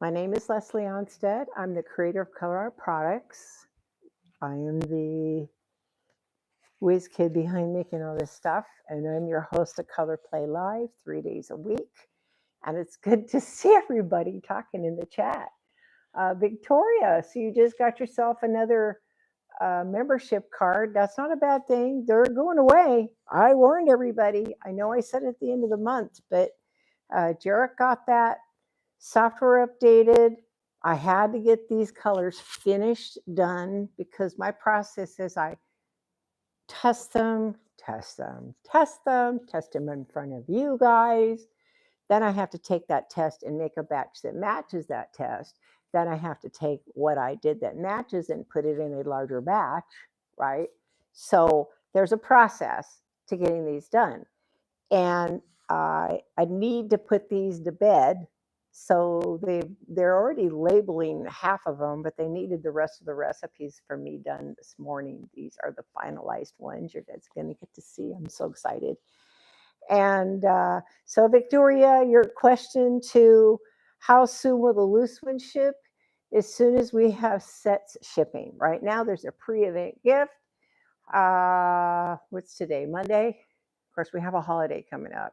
My name is Leslie Ohnstad. I'm the creator of ColorArte products. I am the whiz kid behind making all this stuff, and I'm your host of ColorPlay Live 3 days a week. And it's good to see everybody talking in the chat. Victoria, so you just got yourself another membership card. That's not a bad thing. They're going away. I warned everybody. I know I said at the end of the month, but Jarek got that software updated. I had to get these colors finished, done, because my process is I test them in front of you guys. Then I have to take that test and make a batch that matches that test. Then I have to take what I did that matches and put it in a larger batch, right? So there's a process to getting these done. And I need to put these to bed. So they're already labeling half of them, but they needed the rest of the recipes for me done this morning. These are the finalized ones. You guys are going to get to see. I'm so excited. And so, Victoria, your question to how soon will the loose one ship? As soon as we have sets shipping. Right now, there's a pre-event gift. What's today? Monday? Of course, we have a holiday coming up.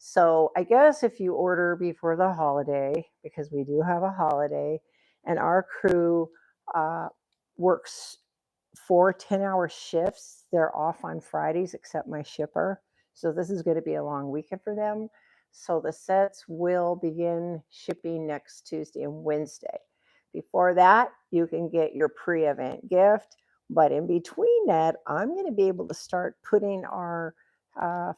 So I guess if you order before the holiday, because we do have a holiday, and our crew works 4 10-hour shifts. They're off on Fridays, except my shipper. So this is going to be a long weekend for them. So the sets will begin shipping next Tuesday and Wednesday. Before that, you can get your pre-event gift. But in between that, I'm going to be able to start putting our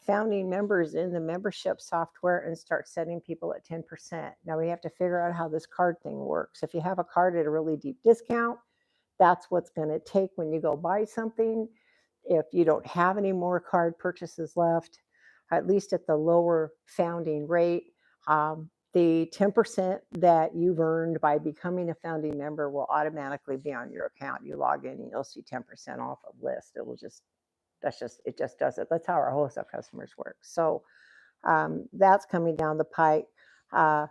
founding members in the membership software and start setting people at 10%. Now we have to figure out how this card thing works. If you have a card at a really deep discount, that's what's going to take when you go buy something. If you don't have any more card purchases left, at least at the lower founding rate, the 10% that you've earned by becoming a founding member will automatically be on your account. You log in and you'll see 10% off of list. It just does it. That's how our wholesale customers work. So that's coming down the pike. I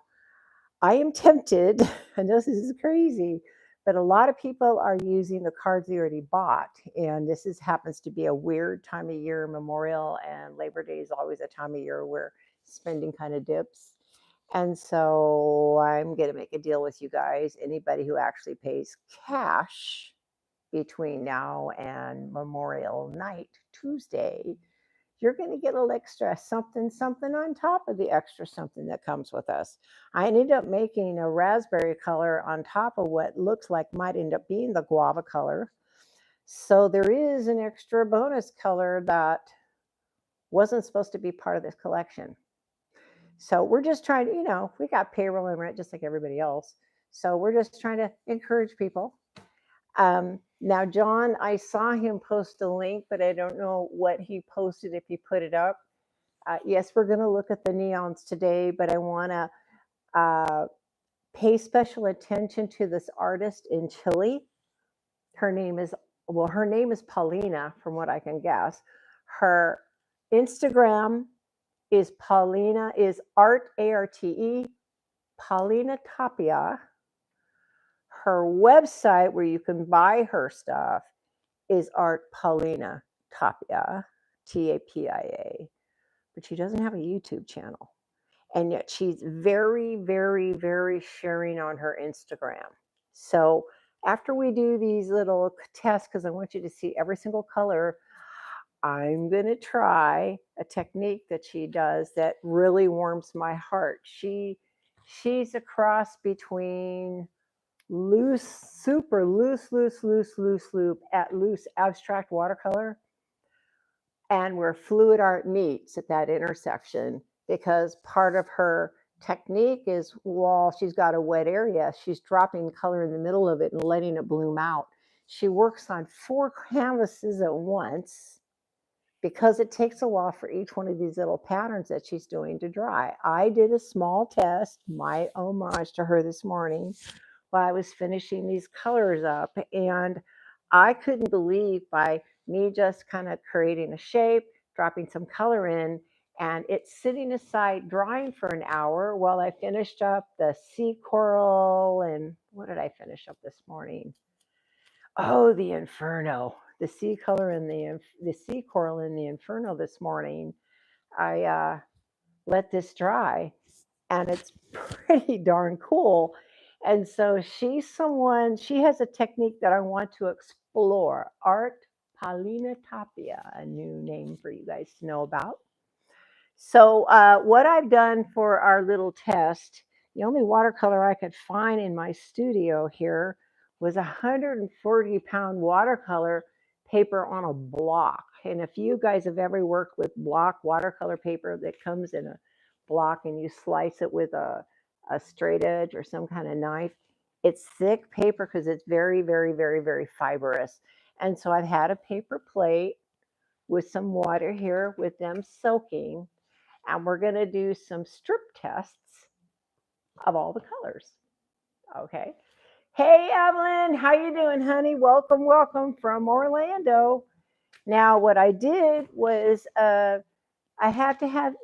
am tempted, I know this is crazy, but a lot of people are using the cards they already bought. And this happens to be a weird time of year. Memorial and Labor Day is always a time of year where spending kind of dips. And so I'm going to make a deal with you guys. Anybody who actually pays cash between now and Memorial Night, Tuesday, you're going to get a little extra something on top of the extra something that comes with us. I ended up making a raspberry color on top of what looks like might end up being the guava color. So there is an extra bonus color that wasn't supposed to be part of this collection. So we're just trying to, we got payroll and rent just like everybody else. So we're just trying to encourage people. Now, John, I saw him post a link, but I don't know what he posted, if he put it up. Yes, we're going to look at the neons today, but I want to pay special attention to this artist in Chile. Her name is Paulina, from what I can guess. Her Instagram is art, A-R-T-E, Paulina Tapia. Her website where you can buy her stuff is Art Paulina Tapia, T-A-P-I-A. But she doesn't have a YouTube channel. And yet she's very, very, very sharing on her Instagram. So after we do these little tests, because I want you to see every single color, I'm going to try a technique that she does that really warms my heart. She's a cross between super loose abstract watercolor and where fluid art meets at that intersection, because part of her technique is, while she's got a wet area, she's dropping color in the middle of it and letting it bloom out. She works on 4 canvases at once because it takes a while for each one of these little patterns that she's doing to dry. I did a small test, my homage to her this morning, while I was finishing these colors up, and I couldn't believe, by me just kind of creating a shape, dropping some color in, And it's sitting aside drying for an hour while I finished up the sea coral. And what did I finish up this morning? Oh, the Inferno, the sea color and the sea coral in the Inferno this morning. I let this dry, and it's pretty darn cool. And so she's someone, she has a technique that I want to explore. Art Paulina Tapia, a new name for you guys to know about. So, what I've done for our little test, the only watercolor I could find in my studio here was a 140-pound watercolor paper on a block. And if you guys have ever worked with block watercolor paper that comes in a block and you slice it with a straight edge or some kind of knife, it's thick paper because it's very, very, very, very fibrous. And so I've had a paper plate with some water here with them soaking, and we're going to do some strip tests of all the colors. Okay. Hey, Evelyn, how you doing, honey? Welcome, welcome from Orlando. Now, what I did was I had to have,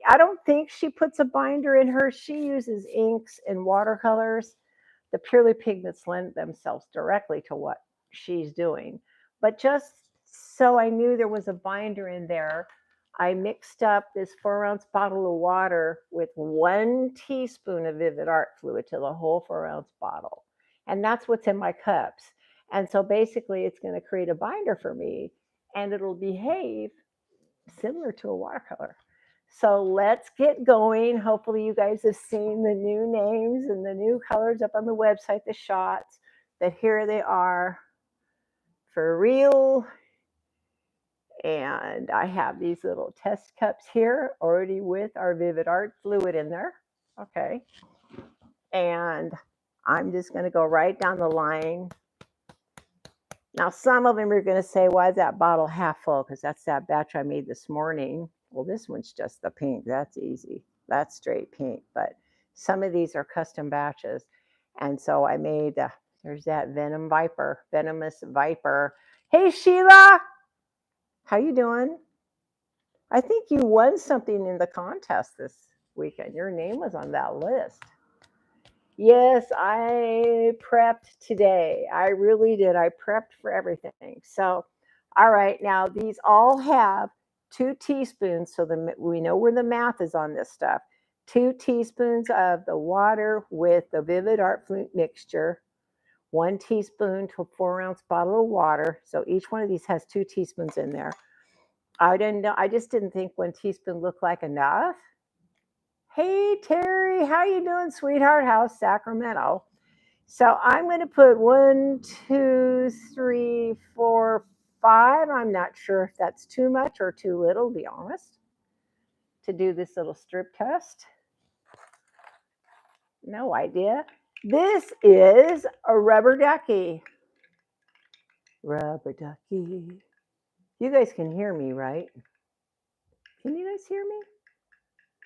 I don't think she puts a binder in hers. She uses inks and watercolors. The Purley pigments lend themselves directly to what she's doing. But just so I knew there was a binder in there, I mixed up this 4-ounce bottle of water with 1 teaspoon of Vivid Art fluid to the whole 4-ounce bottle. And that's what's in my cups. And so basically it's going to create a binder for me, and it'll behave similar to a watercolor. So let's get going. Hopefully you guys have seen the new names and the new colors up on the website, the shots, but here they are for real. And I have these little test cups here already with our Vivid Art fluid in there. Okay. And I'm just going to go right down the line. Now, some of them are going to say, why is that bottle half full? Because that's that batch I made this morning. Well, this one's just the pink. That's easy. That's straight pink. But some of these are custom batches. And so I made, there's that venomous viper. Hey, Sheila, how you doing? I think you won something in the contest this weekend. Your name was on that list. Yes, I prepped today. I really did. I prepped for everything. So, all right, now these all have 2 teaspoons. So we know where the math is on this stuff. 2 teaspoons of the water with the Vivid Art Fluid mixture, 1 teaspoon to a 4-ounce bottle of water. So each one of these has 2 teaspoons in there. I didn't know. I just didn't think 1 teaspoon looked like enough. Hey, Terry, how you doing, sweetheart? How's Sacramento? So I'm going to put 1, 2, 3, 4, 5. I'm not sure if that's too much or too little, to be honest, to do this little strip test. No idea. This is a rubber ducky. Rubber ducky. You guys can hear me, right? Can you guys hear me?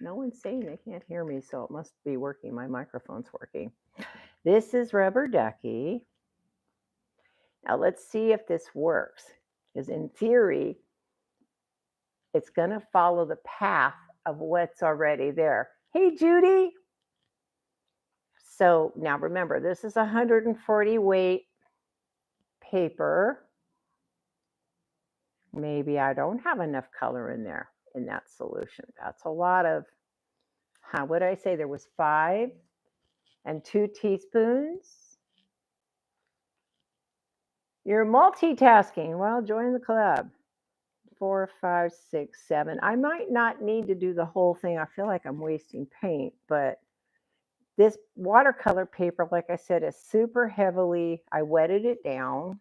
No one's saying they can't hear me, so it must be working. My microphone's working. This is Rubber Ducky. Now let's see if this works. Because in theory, it's going to follow the path of what's already there. Hey, Judy. So now remember, this is 140 weight paper. Maybe I don't have enough color in there in that solution. That's a lot of, what did I say? There was 5 and 2 teaspoons. You're multitasking. Well, join the club. 4, 5, 6, 7. I might not need to do the whole thing. I feel like I'm wasting paint, but this watercolor paper, like I said, is super heavily, I wetted it down.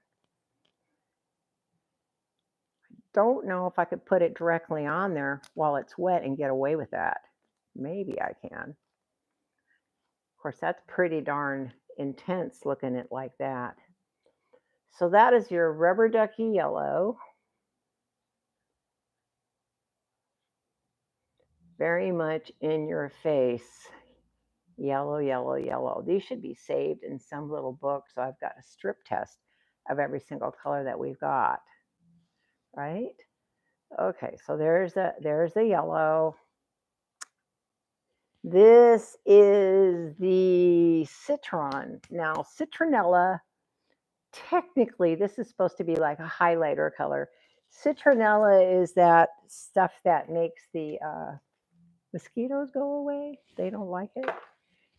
Don't know if I could put it directly on there while it's wet and get away with that. Maybe I can. Of course, that's pretty darn intense looking at like that. So that is your rubber ducky yellow. Very much in your face. Yellow, yellow, yellow. These should be saved in some little book. So I've got a strip test of every single color that we've got, right? Okay, so there's the yellow. This is the citron. Now, citronella, technically, this is supposed to be like a highlighter color. Citronella is that stuff that makes the mosquitoes go away. They don't like it.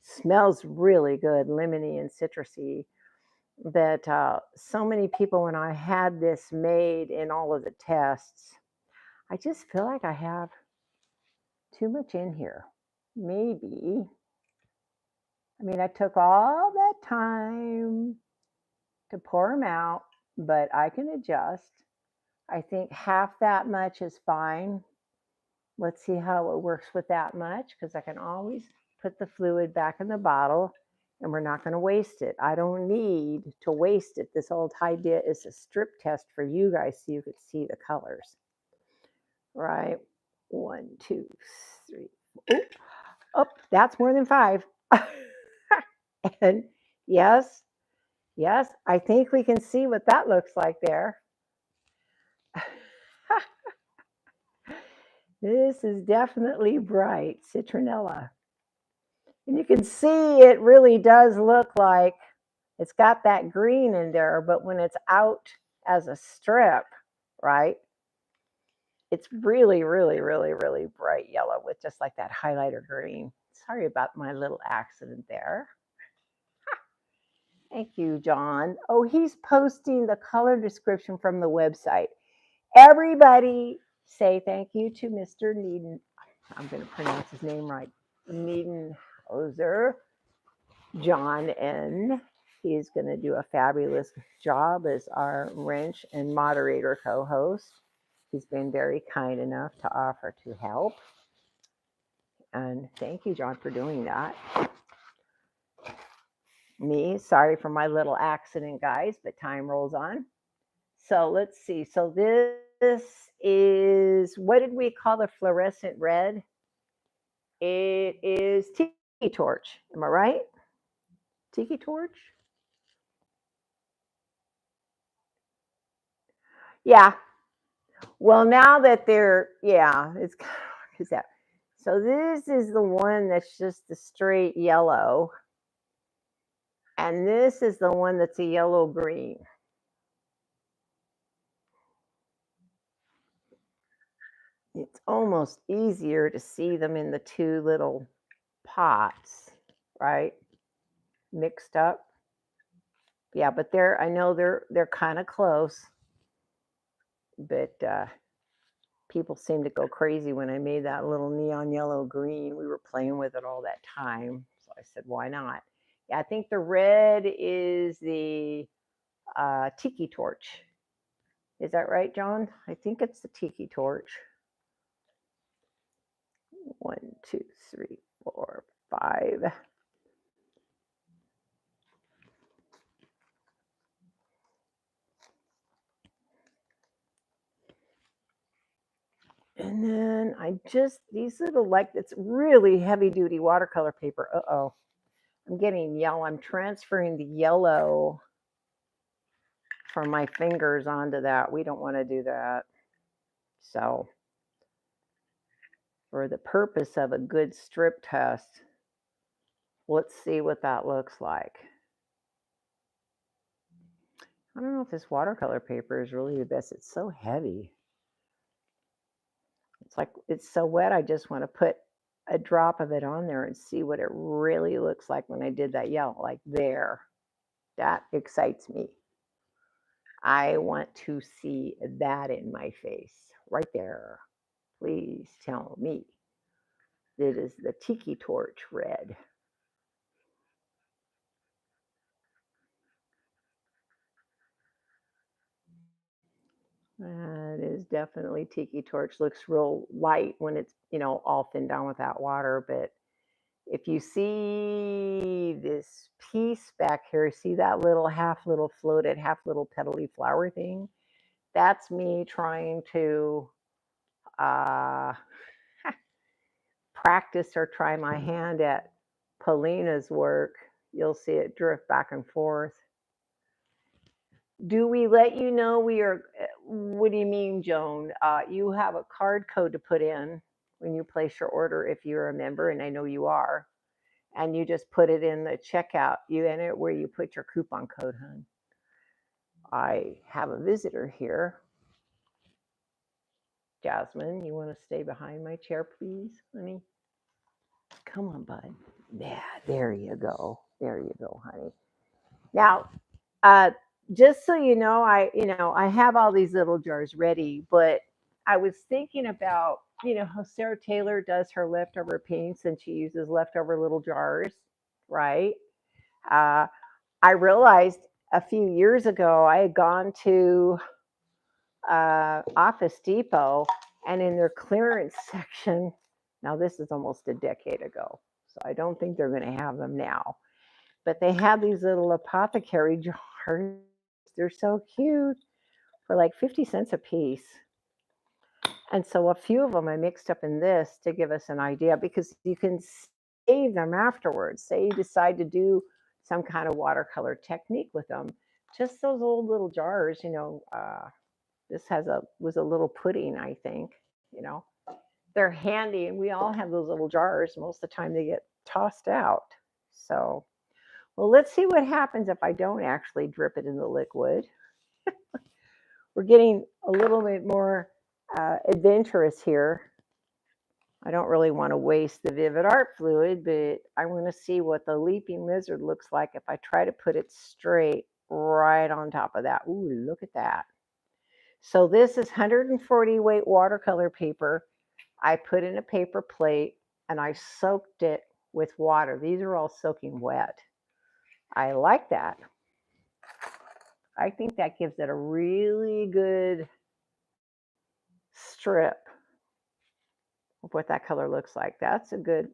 Smells really good, lemony and citrusy. But so many people, when I had this made in all of the tests, I just feel like I have too much in here. Maybe. I mean, I took all that time to pour them out, but I can adjust. I think half that much is fine. Let's see how it works with that much, because I can always put the fluid back in the bottle and we're not going to waste it. I don't need to waste it. This whole idea is a strip test for you guys so you could see the colors. Right? 1, 2, 3. Oh, that's more than 5. And yes, yes, I think we can see what that looks like there. This is definitely bright citronella. And you can see it really does look like it's got that green in there, but when it's out as a strip, right, it's really, really, really, really bright yellow with just like that highlighter green. Sorry about my little accident there. Thank you, John. Oh, he's posting the color description from the website. Everybody say thank you to Mr. Needen. I'm going to pronounce his name right. NEONS, John N. He's going to do a fabulous job as our wrench and moderator co-host. He's been very kind enough to offer to help. And thank you, John, for doing that. Me, sorry for my little accident, guys, but time rolls on. So let's see. So this is, what did we call the fluorescent red? It is tiki torch. Am I right? Tiki torch? Yeah. Well, now that they're, yeah, it's kind of, that. So this is the one that's just the straight yellow. And this is the one that's a yellow green. It's almost easier to see them in the two little pots, right? Mixed up. Yeah, but I know they're kind of close. But people seem to go crazy when I made that little neon yellow green. We were playing with it all that time. So I said, why not? Yeah, I think the red is the tiki torch. Is that right, John? I think it's the tiki torch. 1, 2, 3, 4, 5. And then I just, these little, like, it's really heavy duty watercolor paper. Uh-oh, I'm getting yellow. I'm transferring the yellow from my fingers onto that. We don't want to do that. So for the purpose of a good strip test, let's see what that looks like. I don't know if this watercolor paper is really the best. It's so heavy. It's like, it's so wet. I just want to put a drop of it on there and see what it really looks like when I did that yellow, like there. That excites me. I want to see that in my face right there. Please tell me it is the tiki torch red. That is definitely tiki torch. Looks real light when it's, all thinned down with that water. But if you see this piece back here, see that little half little floated, half little petally flower thing? That's me trying to uh, practice or try my hand at Paulina's work. You'll see it drift back and forth. Do we let you know What do you mean, Joan? You have a card code to put in when you place your order if you're a member, and I know you are. And you just put it in the checkout. You enter it where you put your coupon code, hon. I have a visitor here. Jasmine, you want to stay behind my chair, please, honey? Come on, bud. Yeah, there you go. There you go, honey. Now, uh, just so I have all these little jars ready, but I was thinking about, how Sarah Taylor does her leftover paints and she uses leftover little jars, right? Uh, I realized a few years ago I had gone to Office Depot, and in their clearance section, now this is almost a decade ago, so I don't think they're going to have them now, but they have these little apothecary jars. They're so cute for like 50 cents a piece. And so a few of them I mixed up in this to give us an idea because you can save them afterwards. Say you decide to do some kind of watercolor technique with them. Just those old little jars, this was a little pudding, I think, you know. They're handy and we all have those little jars. Most of the time they get tossed out. So, well, let's see what happens if I don't actually drip it in the liquid. We're getting a little bit more adventurous here. I don't really want to waste the Vivid Art fluid, but I want to see what the leaping lizard looks like if I try to put it straight right on top of that. Ooh, look at that. So this is 140 weight watercolor paper. I put in a paper plate and I soaked it with water. These are all soaking wet. I like that. I think that gives it a really good strip of what that color looks like. That's a good,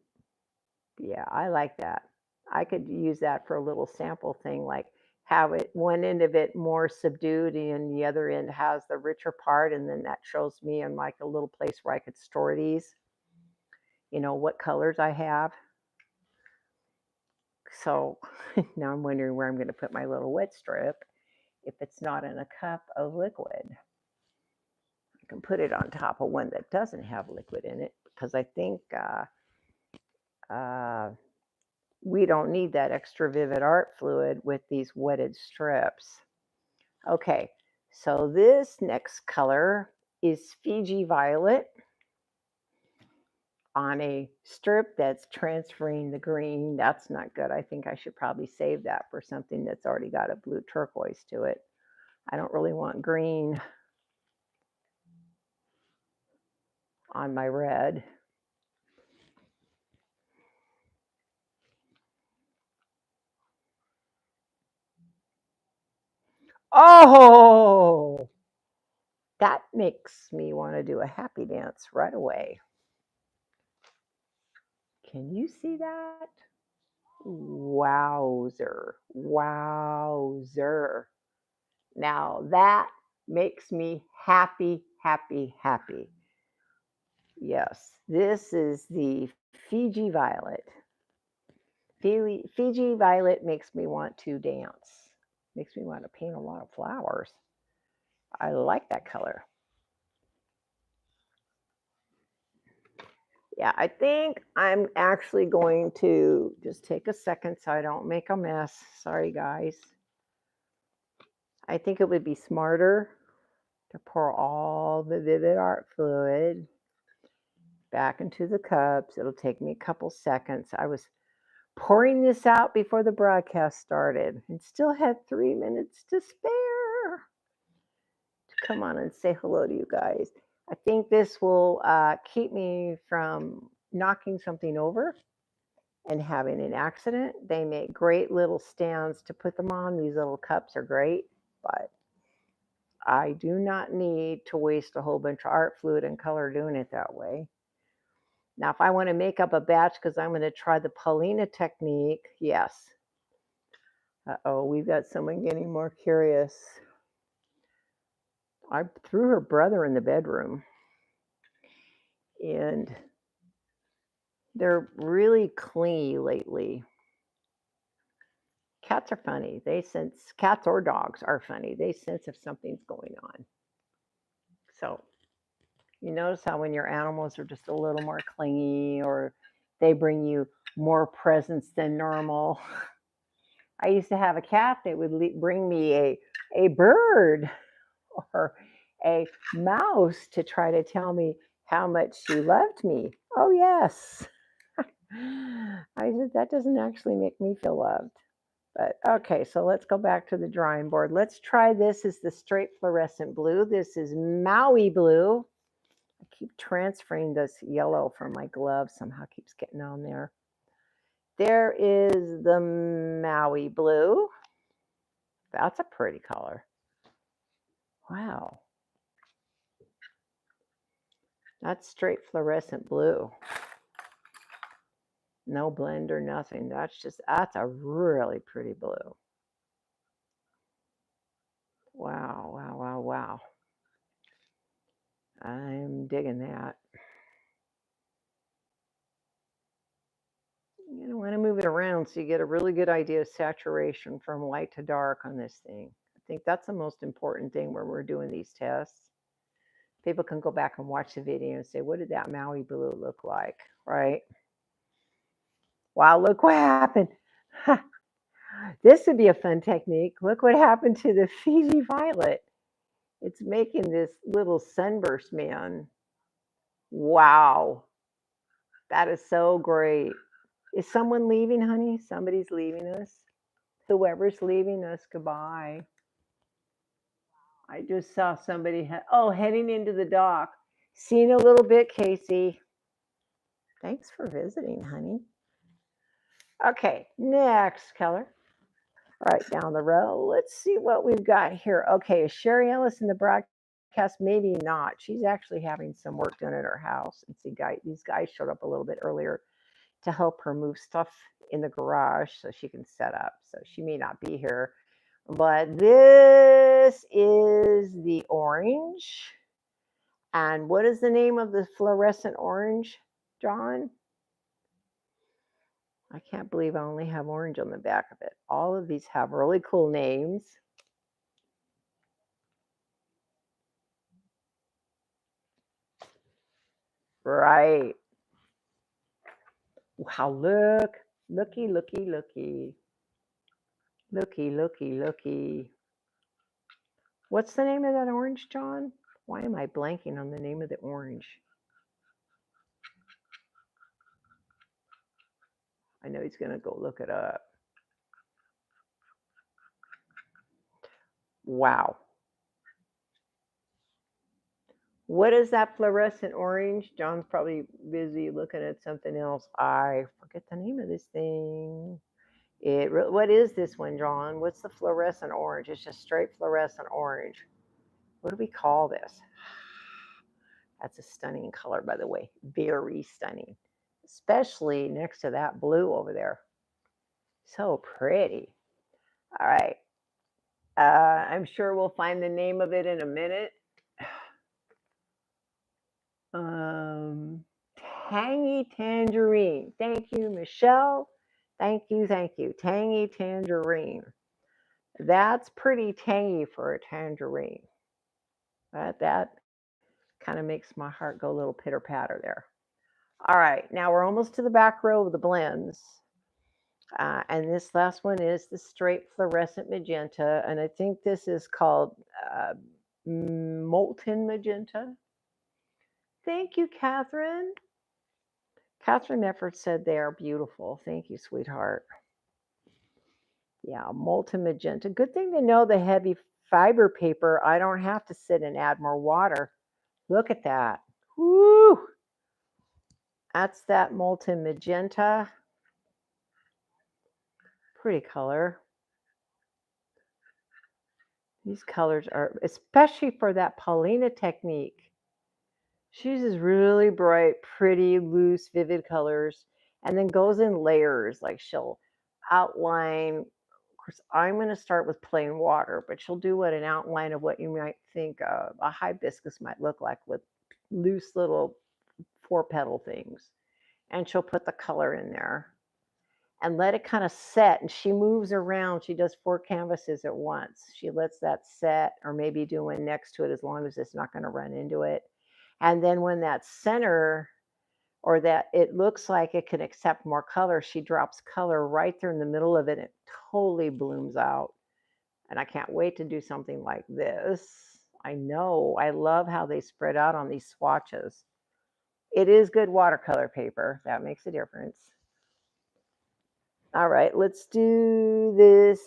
yeah, I like that. I could use that for a little sample thing, like have it one end of it more subdued and the other end has the richer part, and then that shows me in like a little place where I could store these, what colors I have. So now I'm wondering where I'm going to put my little wet strip if it's not in a cup of liquid. I can put it on top of one that doesn't have liquid in it because I think we don't need that extra Vivid Art fluid with these wetted strips. Okay, so this next color is Fiji Violet on a strip that's transferring the green. That's not good. I think I should probably save that for something that's already got a blue turquoise to it. I don't really want green on my red. Oh, that makes me want to do a happy dance right away. Can you see that? Wowzer. Wowzer. Now that makes me happy, happy, happy. Yes, this is the Fiji Violet. Fiji Violet makes me want to dance. Makes me want to paint a lot of flowers. I like that color. Yeah, I think I'm actually going to just take a second so I don't make a mess. Sorry, guys. I think it would be smarter to pour all the Vivid Art fluid back into the cups. It'll take me a couple seconds. I was pouring this out before the broadcast started and still had 3 minutes to spare to come on and say hello to you guys. I think this will keep me from knocking something over and having an accident. They make great little stands to put them on. These little cups are great, but I do not need to waste a whole bunch of art fluid and color doing it that way. Now, if I want to make up a batch because I'm going to try the Paulina technique, yes. Uh-oh, we've got someone getting more curious. I threw her brother in the bedroom, and they're really clingy lately. Cats are funny. Cats or dogs are funny. They sense if something's going on. So you notice how when your animals are just a little more clingy or they bring you more presents than normal. I used to have a cat that would bring me a bird or a mouse to try to tell me how much she loved me. Oh, yes. I said, that doesn't actually make me feel loved. But okay, so let's go back to the drawing board. Let's try this as the straight fluorescent blue. This is Maui blue. I keep transferring this yellow from my glove, somehow keeps getting on there. There is the Maui blue. That's a pretty color. Wow. That's straight fluorescent blue. No blend or nothing. That's a really pretty blue. Wow, wow, wow, wow. I'm digging that. You want to move it around so you get a really good idea of saturation from light to dark on this thing. I think that's the most important thing when we're doing these tests. People can go back and watch the video and say, what did that Maui blue look like, right? Wow, look what happened. This would be a fun technique. Look what happened to the Fiji violet. It's making this little sunburst man. Wow. That is so great. Is someone leaving, honey? Somebody's leaving us. Whoever's leaving us, goodbye. I just saw somebody, heading into the dock. See you in a little bit, Casey. Thanks for visiting, honey. Okay, next color. Right down the row. Let's see what we've got here. Okay, is Sherry Ellis in the broadcast? Maybe not. She's actually having some work done at her house. And see, these guys showed up a little bit earlier to help her move stuff in the garage so she can set up. So she may not be here. But this is the orange. And what is the name of the fluorescent orange, John? I can't believe I only have orange on the back of it. All of these have really cool names. Right. Wow, look. Looky, looky, looky. Looky, looky, looky. What's the name of that orange, John? Why am I blanking on the name of the orange? I know he's going to go look it up. Wow. What is that fluorescent orange? John's probably busy looking at something else. I forget the name of this thing. What is this one, John? What's the fluorescent orange? It's just straight fluorescent orange. What do we call this? That's a stunning color, by the way. Very stunning, especially next to that blue over there. So pretty. All right. I'm sure we'll find the name of it in a minute. Tangy tangerine. Thank you, Michelle. Thank you, thank you. Tangy tangerine. That's pretty tangy for a tangerine. That kind of makes my heart go a little pitter patter there. All right, now we're almost to the back row of the blends. And this last one is the straight fluorescent magenta. And I think this is called molten magenta. Thank you, Catherine. Catherine Mefford said they are beautiful. Thank you, sweetheart. Yeah, molten magenta. Good thing to know the heavy fiber paper. I don't have to sit and add more water. Look at that. Woo! That's that molten magenta. Pretty color. These colors are, especially for that Paulina technique. She uses really bright, pretty, loose, vivid colors and then goes in layers. Like she'll outline. Of course, I'm going to start with plain water, but she'll do an outline of what you might think a hibiscus might look like with loose little 4-petal things. And she'll put the color in there. and let it kind of set. And she moves around. She does 4 canvases at once. She lets that set, or maybe do one next to it as long as it's not going to run into it. And then when that center, or that it looks like it can accept more color, she drops color right there in the middle of it. It totally blooms out. And I can't wait to do something like this. I know. I love how they spread out on these swatches. It is good watercolor paper. That makes a difference. All right, let's do this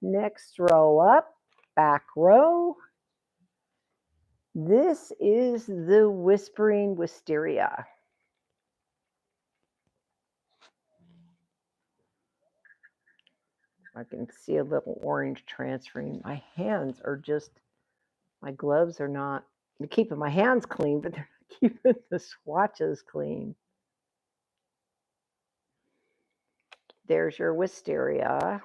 next row up, back row. This is the Whispering Wisteria. I can see a little orange transferring. My hands are just, my gloves are not, I'm keeping my hands clean, but they're not keeping the swatches clean. There's your wisteria.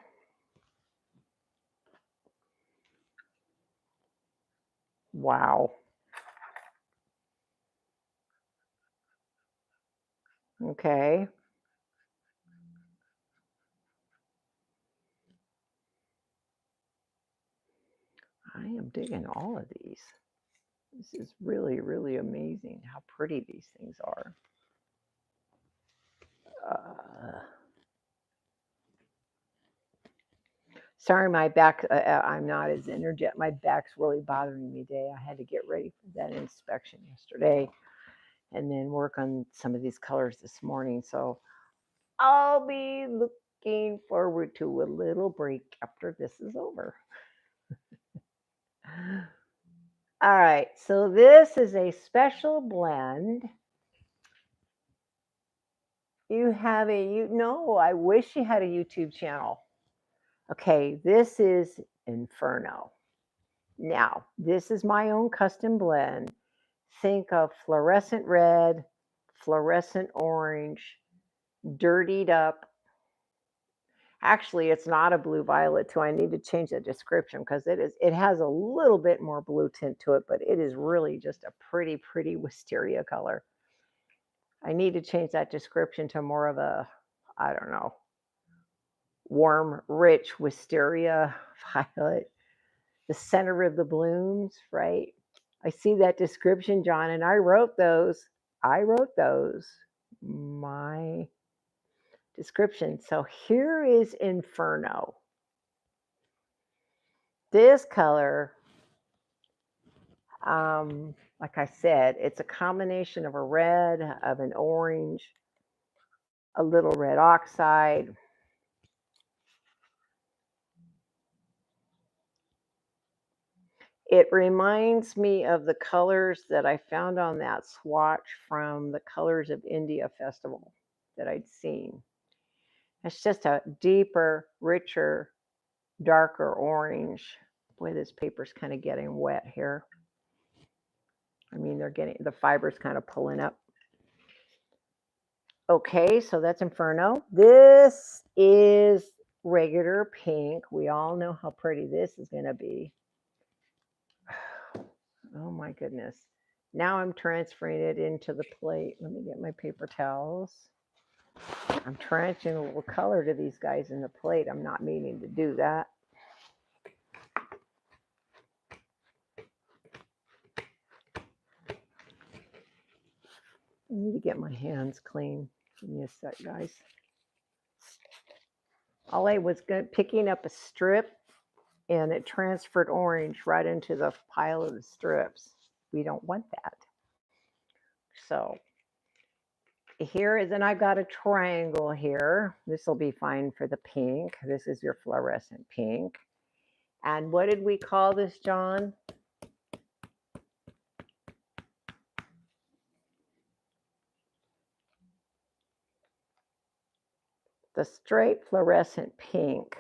Wow. Okay. I am digging all of these. This is really, really amazing how pretty these things are. Sorry, my back, I'm not as energetic. My back's really bothering me today. I had to get ready for that inspection yesterday and then work on some of these colors this morning. So I'll be looking forward to a little break after this is over. All right, so this is a special blend. You have I wish you had a YouTube channel. Okay, this is Inferno. Now, this is my own custom blend. Think of fluorescent red, fluorescent orange, dirtied up. Actually, it's not a blue violet too. I need to change the description because it has a little bit more blue tint to it, but it is really just a pretty, pretty wisteria color. I need to change that description to more of a, I don't know, warm, rich wisteria violet. The center of the blooms, right? I see that description, John, and I wrote those. My description. So here is Inferno. This color, like I said, it's a combination of a red, of an orange, a little red oxide. It reminds me of the colors that I found on that swatch from the Colors of India festival that I'd seen. It's just a deeper, richer, darker orange. Boy, this paper's kind of getting wet here. I mean, the fiber's kind of pulling up. Okay, so that's Inferno. This is regular pink. We all know how pretty this is going to be. Oh my goodness. Now I'm transferring it into the plate. Let me get my paper towels. I'm transferring a little color to these guys in the plate. I'm not meaning to do that. I need to get my hands clean. Give me a sec, guys. All I was picking up a strip, and it transferred orange right into the pile of the strips. We don't want that. So here is, and I've got a triangle here. This will be fine for the pink. This is your fluorescent pink. And what did we call this, John? The straight fluorescent pink.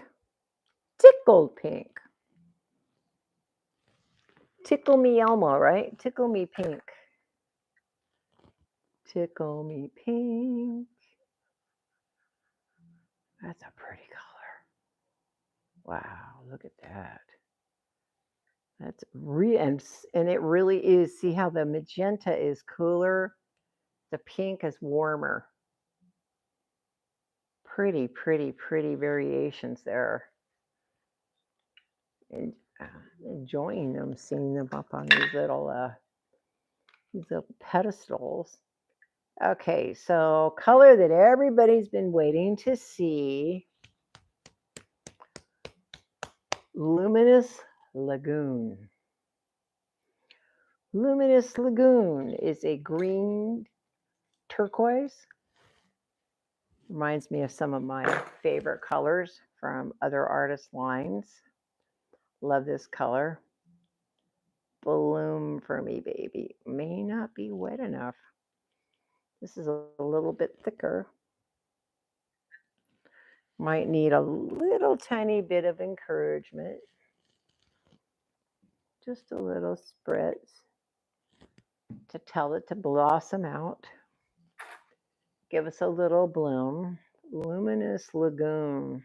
Tickled pink. Tickle me Elmo, right? Tickle me pink. Tickle me pink. That's a pretty color. Wow, look at that. That's and it really is. See how the magenta is cooler? The pink is warmer. Pretty, pretty, pretty variations there. And enjoying them, seeing them up on these little pedestals. Okay, so color that everybody's been waiting to see. Luminous Lagoon. Luminous Lagoon is a green turquoise. Reminds me of some of my favorite colors from other artist lines. Love this color. Bloom for me, baby. May not be wet enough. This is a little bit thicker. Might need a little tiny bit of encouragement. Just a little spritz to tell it to blossom out. Give us a little bloom. Luminous Lagoon.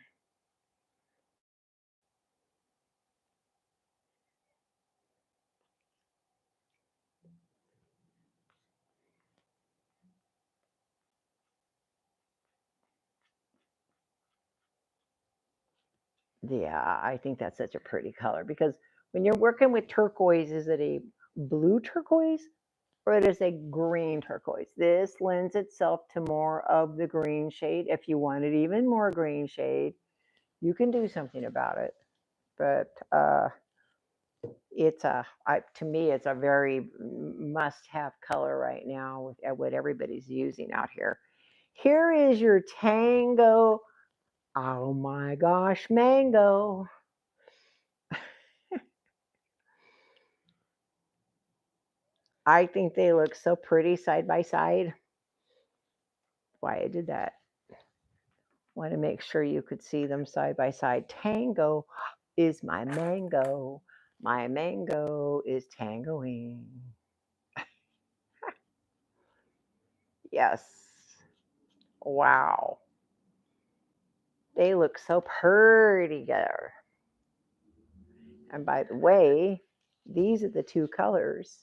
Yeah, I think that's such a pretty color because when you're working with turquoise, is it a blue turquoise or it is a green turquoise? This lends itself to more of the green shade. If you wanted even more green shade, you can do something about it. But to me, it's a very must-have color right now with what everybody's using out here. Here is your Tango. Oh my gosh, mango. I think they look so pretty side by side. Why I did that. Want to make sure you could see them side by side. Tango is my mango. My mango is tangoing. Yes. Wow. They look so pretty together. And by the way, these are the two colors.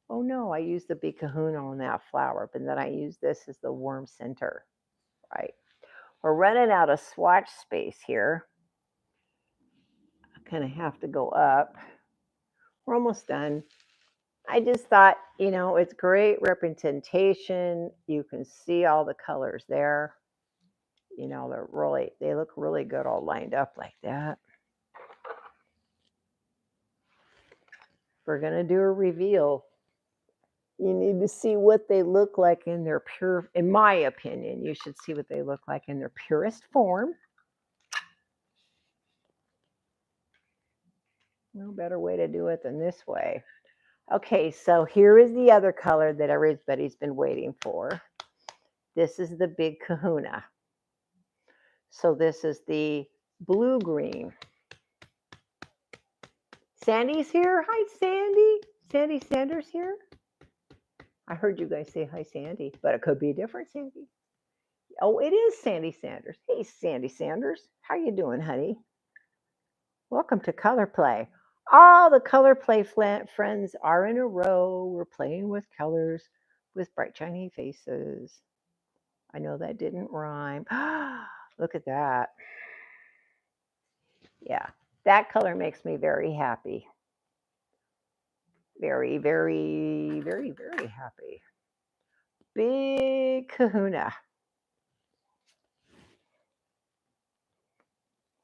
Oh no, I used the big kahuna on that flower, but then I use this as the warm center, right? We're running out of swatch space here. I kind of have to go up. We're almost done. I just thought, it's great representation. You can see all the colors there. They look really good all lined up like that. We're going to do a reveal. You need to see what they look like in their pure, in my opinion, you should see what they look like in their purest form. No better way to do it than this way. Okay, so here is the other color that everybody's been waiting for. This is the big kahuna. So this is the blue-green. Sandy's here. Hi, Sandy. Sandy Sanders here. I heard you guys say hi, Sandy, but it could be a different Sandy. Oh, it is Sandy Sanders. Hey, Sandy Sanders. How you doing, honey? Welcome to ColorPlay. All the ColorPlay friends are in a row. We're playing with colors with bright, shiny faces. I know that didn't rhyme. Look at that. Yeah, that color makes me very happy. Very, very, very, very happy. Big kahuna.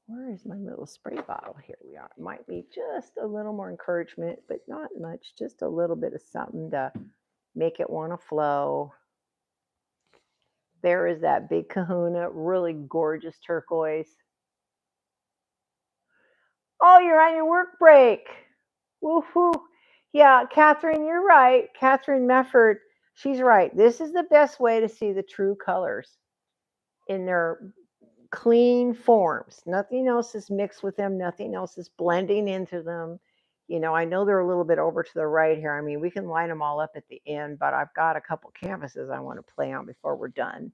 Where is my little spray bottle? Here we are. Might be just a little more encouragement, but not much. Just a little bit of something to make it want to flow. There is that big kahuna, really gorgeous turquoise. Oh, you're on your work break. Woohoo. Yeah, Catherine, you're right. Catherine Mefford, she's right. This is the best way to see the true colors in their clean forms. Nothing else is mixed with them. Nothing else is blending into them. I know they're a little bit over to the right here. I mean, we can line them all up at the end, but I've got a couple canvases I want to play on before we're done.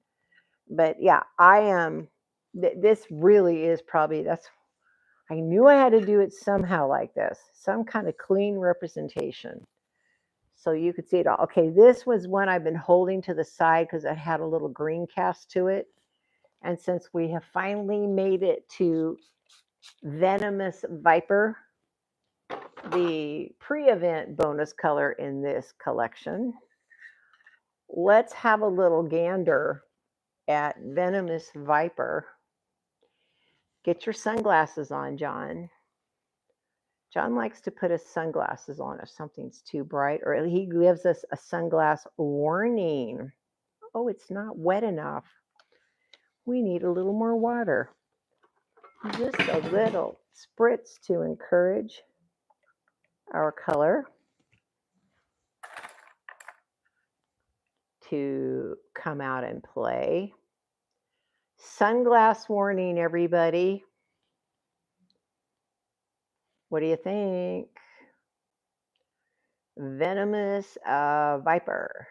But yeah, I am. This really is probably, I knew I had to do it somehow like this, some kind of clean representation. So you could see it all. Okay, this was one I've been holding to the side because it had a little green cast to it. And since we have finally made it to Venomous Viper, the pre-event bonus color in this collection, let's have a little gander at Venomous Viper. Get your sunglasses on, John. John likes to put his sunglasses on if something's too bright, or he gives us a sunglass warning. Oh, it's not wet enough. We need a little more water. Just a little spritz to encourage our color to come out and play. Sunglass warning, everybody. What do you think? Venomous Viper.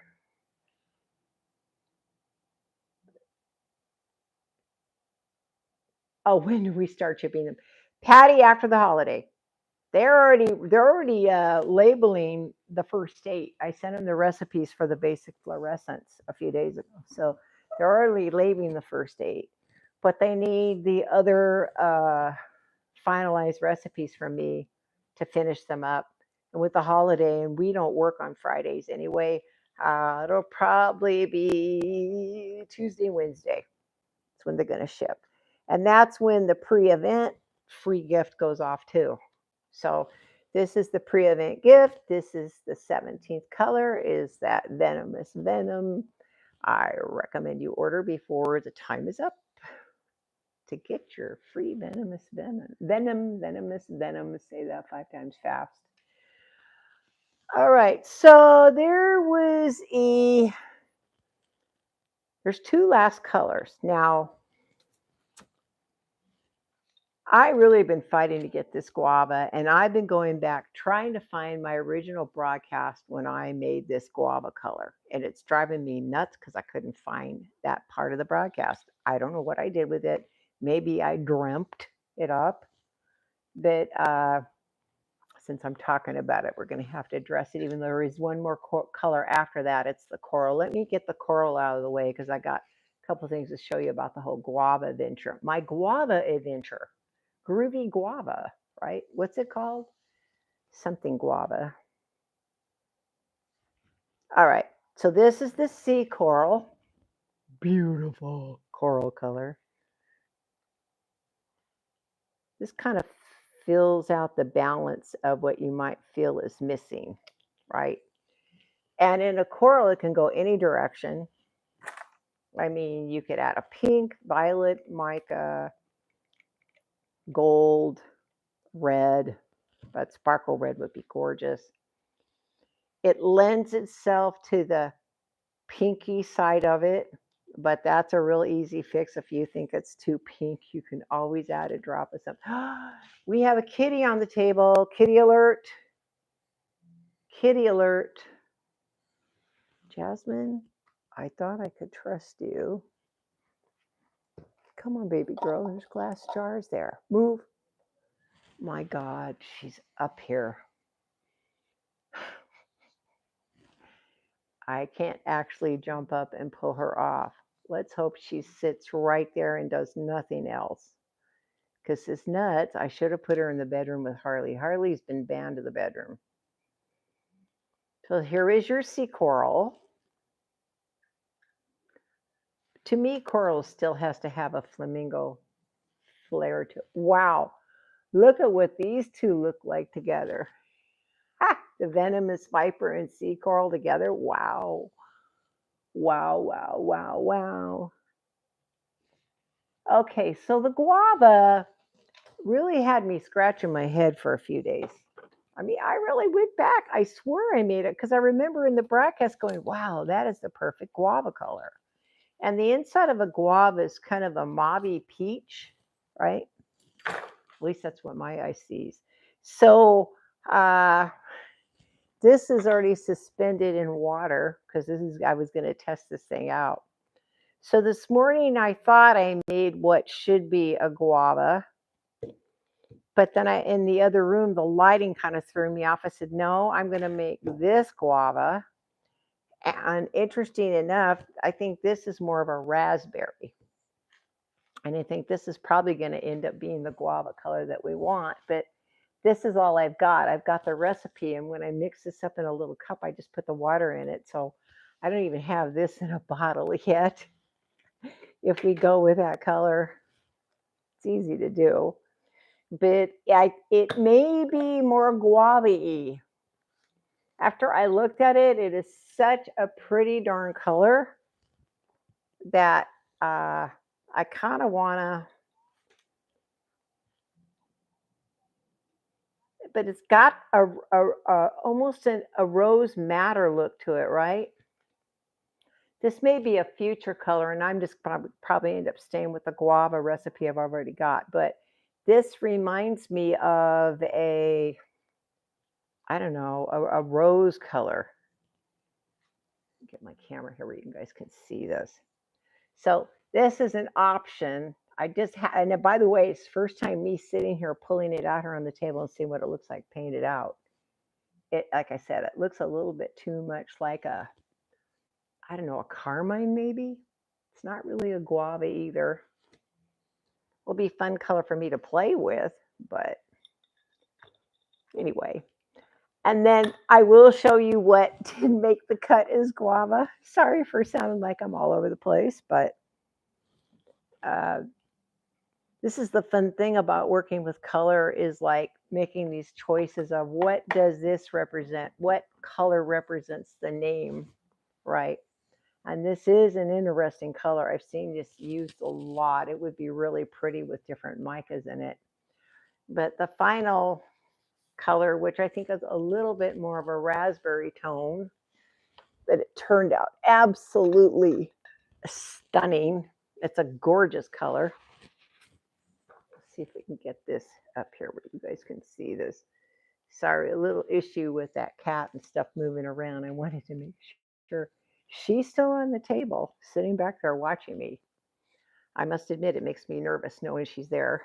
Oh, when do we start shipping them? Patty, after the holiday. They're already labeling the first 8. I sent them the recipes for the basic fluorescence a few days ago. So they're already labeling the first 8. But they need the other finalized recipes from me to finish them up. And with the holiday, and we don't work on Fridays anyway, it'll probably be Tuesday, Wednesday. That's when they're going to ship. And that's when the pre-event free gift goes off too. So this is the pre-event gift. This is the 17th color, is that Venomous Venom. I recommend you order before the time is up to get your free Venomous Venom. Venomous Venom. Say that 5 times fast. All right, so there's 2 last colors. Now, I really have been fighting to get this guava, and I've been going back trying to find my original broadcast when I made this guava color, and it's driving me nuts because I couldn't find that part of the broadcast. I don't know what I did with it. Maybe I dreamt it up, but since I'm talking about it, we're going to have to address it, even though there is one more color after that. It's the coral. Let me get the coral out of the way because I got a couple of things to show you about the whole guava adventure. My guava adventure. Groovy guava, right? What's it called? Something guava. All right. So this is the sea coral. Beautiful coral color. This kind of fills out the balance of what you might feel is missing, right? And in a coral, it can go any direction. I mean, you could add a pink, violet, mica, gold, red, but sparkle red would be gorgeous. It lends itself to the pinky side of it, but that's a real easy fix. If you think it's too pink, you can always add a drop of something. We have a kitty on the table. Kitty alert. Kitty alert. Jasmine, I thought I could trust you. Come on, baby girl. There's glass jars there. Move. My God, she's up here. I can't actually jump up and pull her off. Let's hope she sits right there and does nothing else. Because it's nuts. I should have put her in the bedroom with Harley. Harley's been banned to the bedroom. So here is your sea coral. To me, coral still has to have a flamingo flair to it. Wow. Look at what these two look like together. Ha! The venomous viper and sea coral together. Wow. Wow, wow, wow, wow. Okay, so the guava really had me scratching my head for a few days. I mean, I really went back. I swear I made it because I remember in the broadcast going, wow, that is the perfect guava color. And the inside of a guava is kind of a mauvey peach, right? At least that's what my eye sees. So this is already suspended in water because I was going to test this thing out. So this morning I thought I made what should be a guava. But then in the other room, the lighting kind of threw me off. I said, no, I'm going to make this guava. And interesting enough, I think this is more of a raspberry. And I think this is probably going to end up being the guava color that we want, but this is all I've got. I've got the recipe, and when I mix this up in a little cup, I just put the water in it. So I don't even have this in a bottle yet. If we go with that color, it's easy to do. But it may be more guava-y. After I looked at it, it is such a pretty darn color that I kind of want to, but it's got almost a rose madder look to it, right? This may be a future color, and I'm just probably end up staying with the guava recipe I've already got. But this reminds me of I don't know, a rose color. Get my camera here where you guys can see this. So this is an option. I just and by the way, it's the first time me sitting here pulling it out here on the table and seeing what it looks like painted out. It, like I said, it looks a little bit too much like I don't know, a carmine maybe. It's not really a guava either. Will be fun color for me to play with, but anyway. And then I will show you what didn't make the cut as guava. Sorry for sounding like I'm all over the place, but this is the fun thing about working with color, is like making these choices of what does this represent? What color represents the name, right? And this is an interesting color. I've seen this used a lot. It would be really pretty with different micas in it. But the final color, which I think is a little bit more of a raspberry tone, but it turned out absolutely stunning. It's a gorgeous color. Let's see if we can get this up here where you guys can see this. Sorry, a little issue with that cat and stuff moving around. I wanted to make sure she's still on the table, sitting back there watching me. I must admit, it makes me nervous knowing she's there.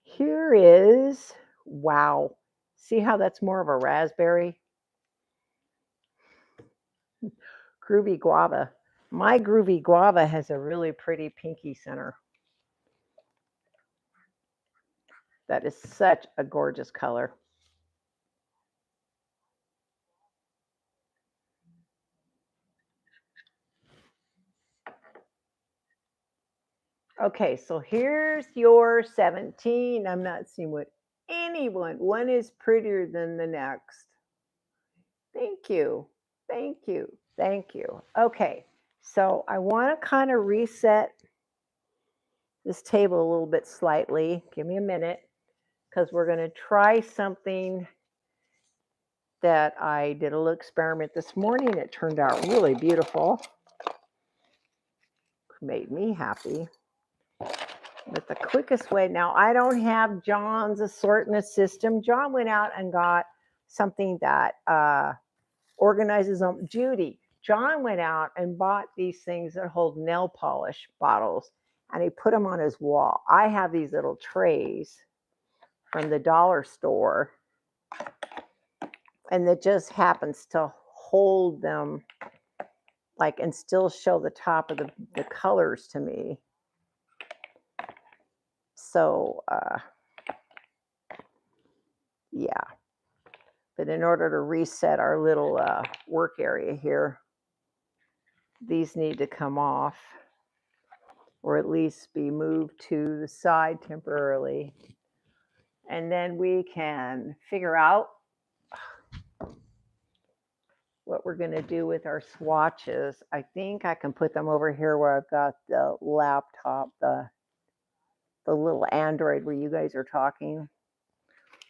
Here is, wow. See how that's more of a raspberry? Groovy guava. My groovy guava has a really pretty pinky center. That is such a gorgeous color. Okay, so here's your 17. I'm not seeing what one is prettier than the next. Thank you. Thank you. Thank you. Okay, so I want to kind of reset this table a little bit slightly. Give me a minute, because we're going to try something that I did a little experiment this morning. It turned out really beautiful. Made me happy. But the quickest way, now I don't have John's assortment system. John went out and got something that organizes them. Judy, John went out and bought these things that hold nail polish bottles, and he put them on his wall. I have these little trays from the dollar store, and it just happens to hold them like and still show the top of the colors to me. So yeah, but in order to reset our little work area here, these need to come off, or at least be moved to the side temporarily, and then we can figure out what we're going to do with our swatches. I think I can put them over here where I've got the laptop, the little Android where you guys are talking.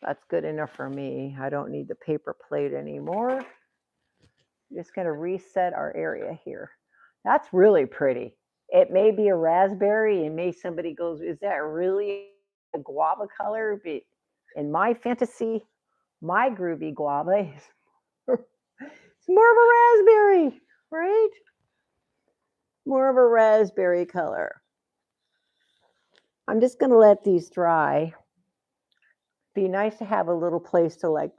That's good enough for me. I don't need the paper plate anymore. I'm just going to reset our area here. That's really pretty. It may be a raspberry, and may somebody goes, is that really a guava color? But in my fantasy, my groovy guava is it's more of a raspberry, right? More of a raspberry color. I'm just going to let these dry. Be nice to have a little place to, like,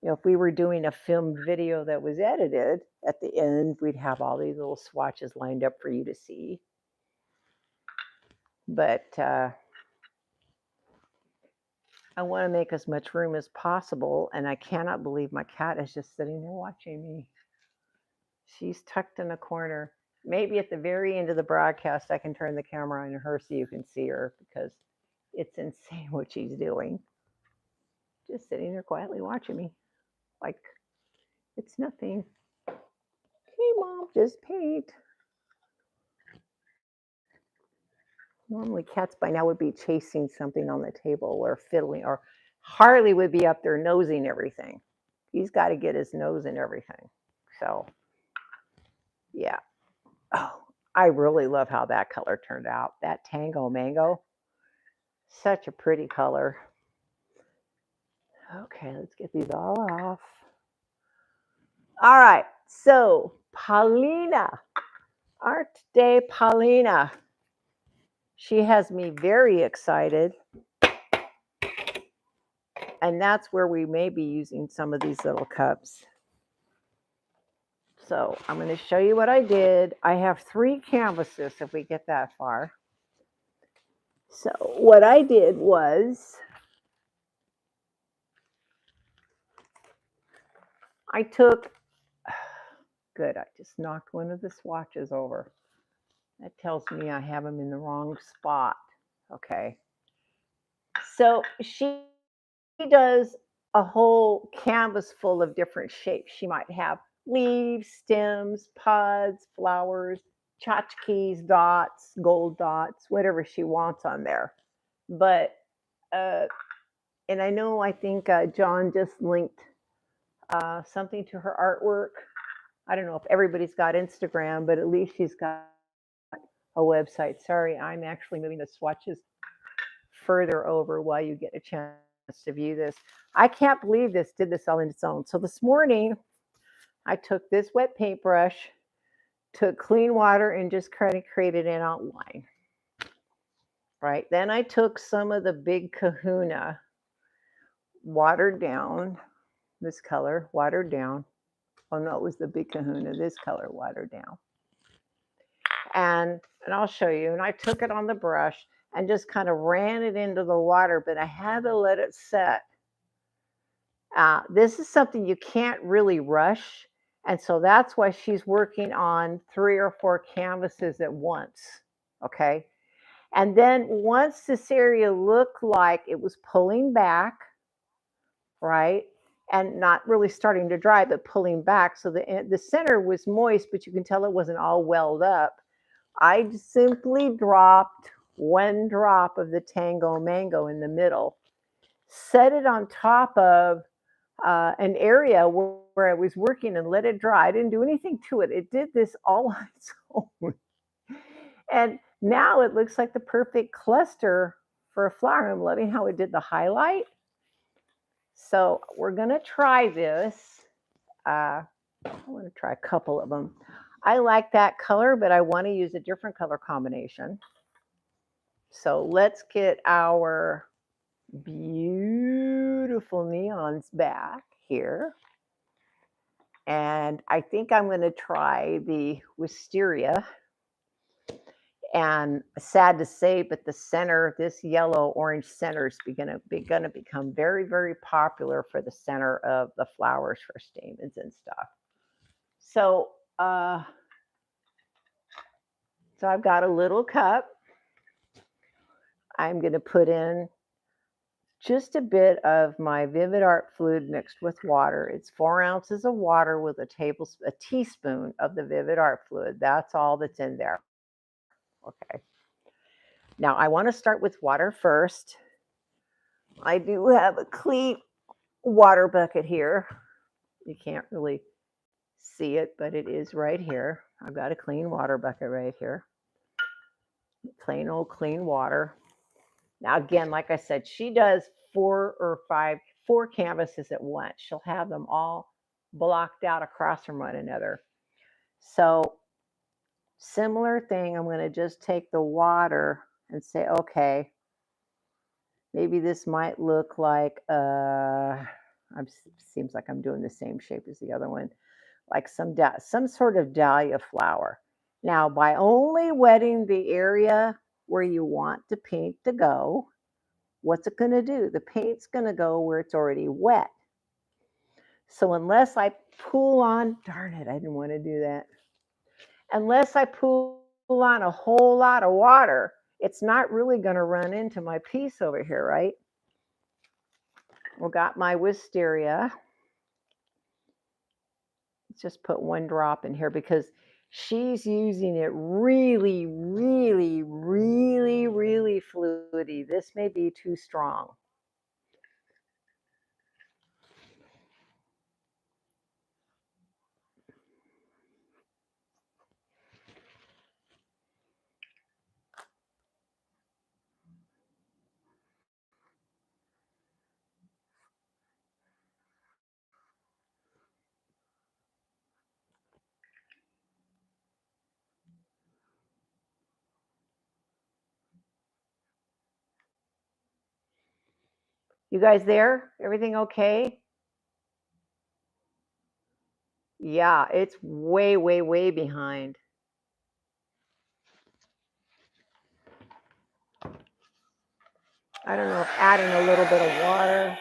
you know, if we were doing a filmed video that was edited, at the end, we'd have all these little swatches lined up for you to see. but I want to make as much room as possible, and I cannot believe my cat is just sitting there watching me. She's tucked in a corner. Maybe at the very end of the broadcast, I can turn the camera on her so you can see her, because it's insane what she's doing. Just sitting there quietly watching me like it's nothing. Hey, Mom, just paint. Normally, cats by now would be chasing something on the table or fiddling, or Harley would be up there nosing everything. He's got to get his nose in everything. So, yeah. Oh, I really love how that color turned out. That Tango Mango, such a pretty color. Okay, let's get these all off. All right, so Paulina, Art de Paulina. She has me very excited. And that's where we may be using some of these little cups. So I'm going to show you what I did. I have 3 canvases if we get that far. So what I did was I took, good, I just knocked one of the swatches over. That tells me I have them in the wrong spot. Okay. So she does a whole canvas full of different shapes. She might have leaves, stems, pods, flowers, tchotchkes, dots, gold dots, whatever she wants on there. But, and I think John just linked something to her artwork. I don't know if everybody's got Instagram, but at least she's got a website. Sorry, I'm actually moving the swatches further over while you get a chance to view this. I can't believe this did this all on its own. So this morning, I took this wet paintbrush, took clean water, and just kind of created an outline. Right. Then I took some of the Big Kahuna, watered down, this color, watered down. Oh no, it was the Big Kahuna, this color, watered down. And I'll show you. And I took it on the brush and just kind of ran it into the water, but I had to let it set. This is something you can't really rush. And so that's why she's working on 3 or 4 canvases at once. Okay. And then once this area looked like it was pulling back, right, and not really starting to dry, but pulling back, so the center was moist, but you can tell it wasn't all welled up, I simply dropped 1 drop of the Tango Mango in the middle, set it on top of an area where I was working and let it dry. I didn't do anything to it. It did this all on its own. And now it looks like the perfect cluster for a flower. I'm loving how it did the highlight. So we're going to try this. I want to try a couple of them. I like that color, but I want to use a different color combination. So let's get our beautiful neons back here. And I think I'm going to try the wisteria. And sad to say, but the center, this yellow orange center is going to become very, very popular for the center of the flowers for stamens and stuff. So, so I've got a little cup. I'm going to put in just a bit of my Vivid Art fluid mixed with water. It's 4 ounces of water with a teaspoon of the Vivid Art fluid. That's all that's in there. Okay. Now I want to start with water first. I do have a clean water bucket here. You can't really see it, but it is right here. I've got a clean water bucket right here. Plain old clean water. Now, again, like I said, she does 4 canvases at once. She'll have them all blocked out across from one another. So similar thing, I'm going to just take the water and say, okay, maybe this might look like, seems like I'm doing the same shape as the other one, like some sort of dahlia flower. Now, by only wetting the area where you want the paint to go, what's it going to do? The paint's going to go where it's already wet. So unless I pull on, darn it, I didn't want to do that. Unless I pull on a whole lot of water, it's not really going to run into my piece over here, right? We got my wisteria. Let's just put one drop in here because she's using it really, really, really, really fluidy. This may be too strong. You guys there? Everything okay? Yeah, it's way, way, way behind. I don't know if adding a little bit of water.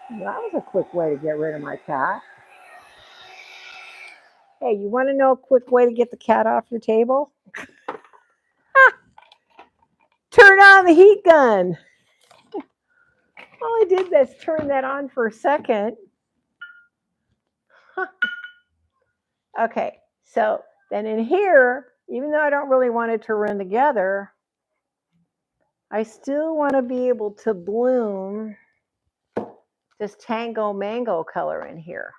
That was a quick way to get rid of my cat. Hey, you want to know a quick way to get the cat off your table? Turn on the heat gun. All I did was turn that on for a second. Okay, so then in here, even though I don't really want it to run together, I still want to be able to bloom this Tango Mango color in here.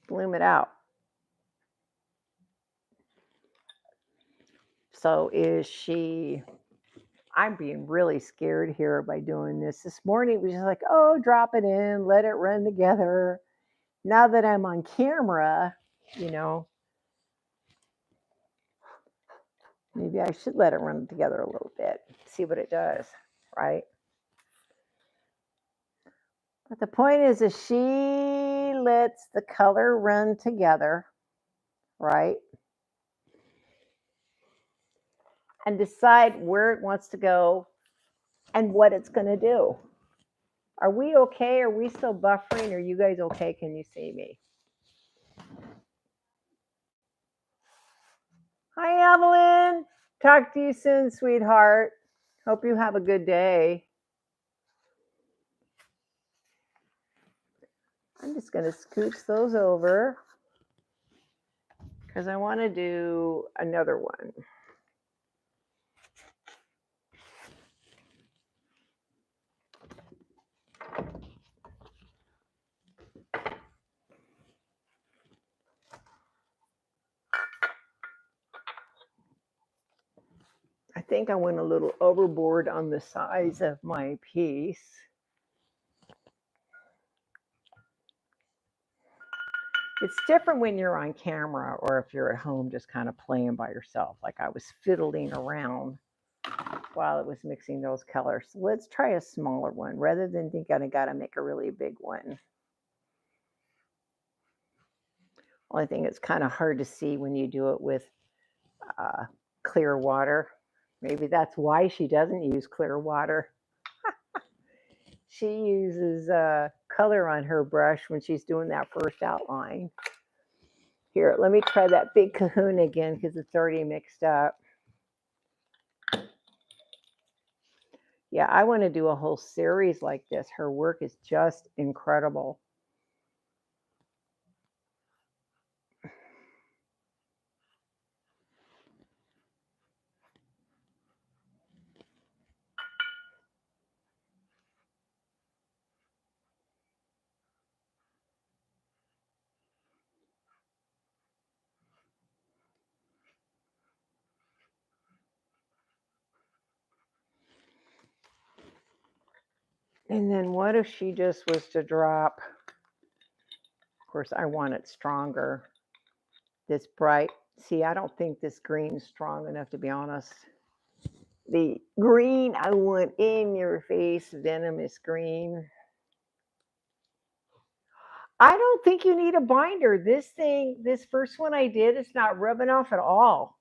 Bloom it out. So is she, I'm being really scared here by doing this. This morning it was just like, oh, drop it in, let it run together. Now that I'm on camera, you know, maybe I should let it run together a little bit, see what it does, right? But the point is she lets the color run together, right? And decide where it wants to go and what it's going to do. Are we okay? Are we still buffering? Are you guys okay? Can you see me? Hi, Evelyn. Talk to you soon, sweetheart. Hope you have a good day. I'm just going to scooch those over because I want to do another one. I think I went a little overboard on the size of my piece. It's different when you're on camera or if you're at home just kind of playing by yourself. Like I was fiddling around while it was mixing those colors. So let's try a smaller one rather than think I got to make a really big one. Only thing it's kind of hard to see when you do it with clear water. Maybe that's why she doesn't use clear water. She uses color on her brush when she's doing that first outline. Here, let me try that big kahuna again because it's already mixed up. Yeah, I want to do a whole series like this. Her work is just incredible. And then what if she just was to drop, of course, I want it stronger, this bright. See, I don't think this green's strong enough, to be honest. The green I want in your face, venomous green. I don't think you need a binder. This thing, this first one I did, it's not rubbing off at all.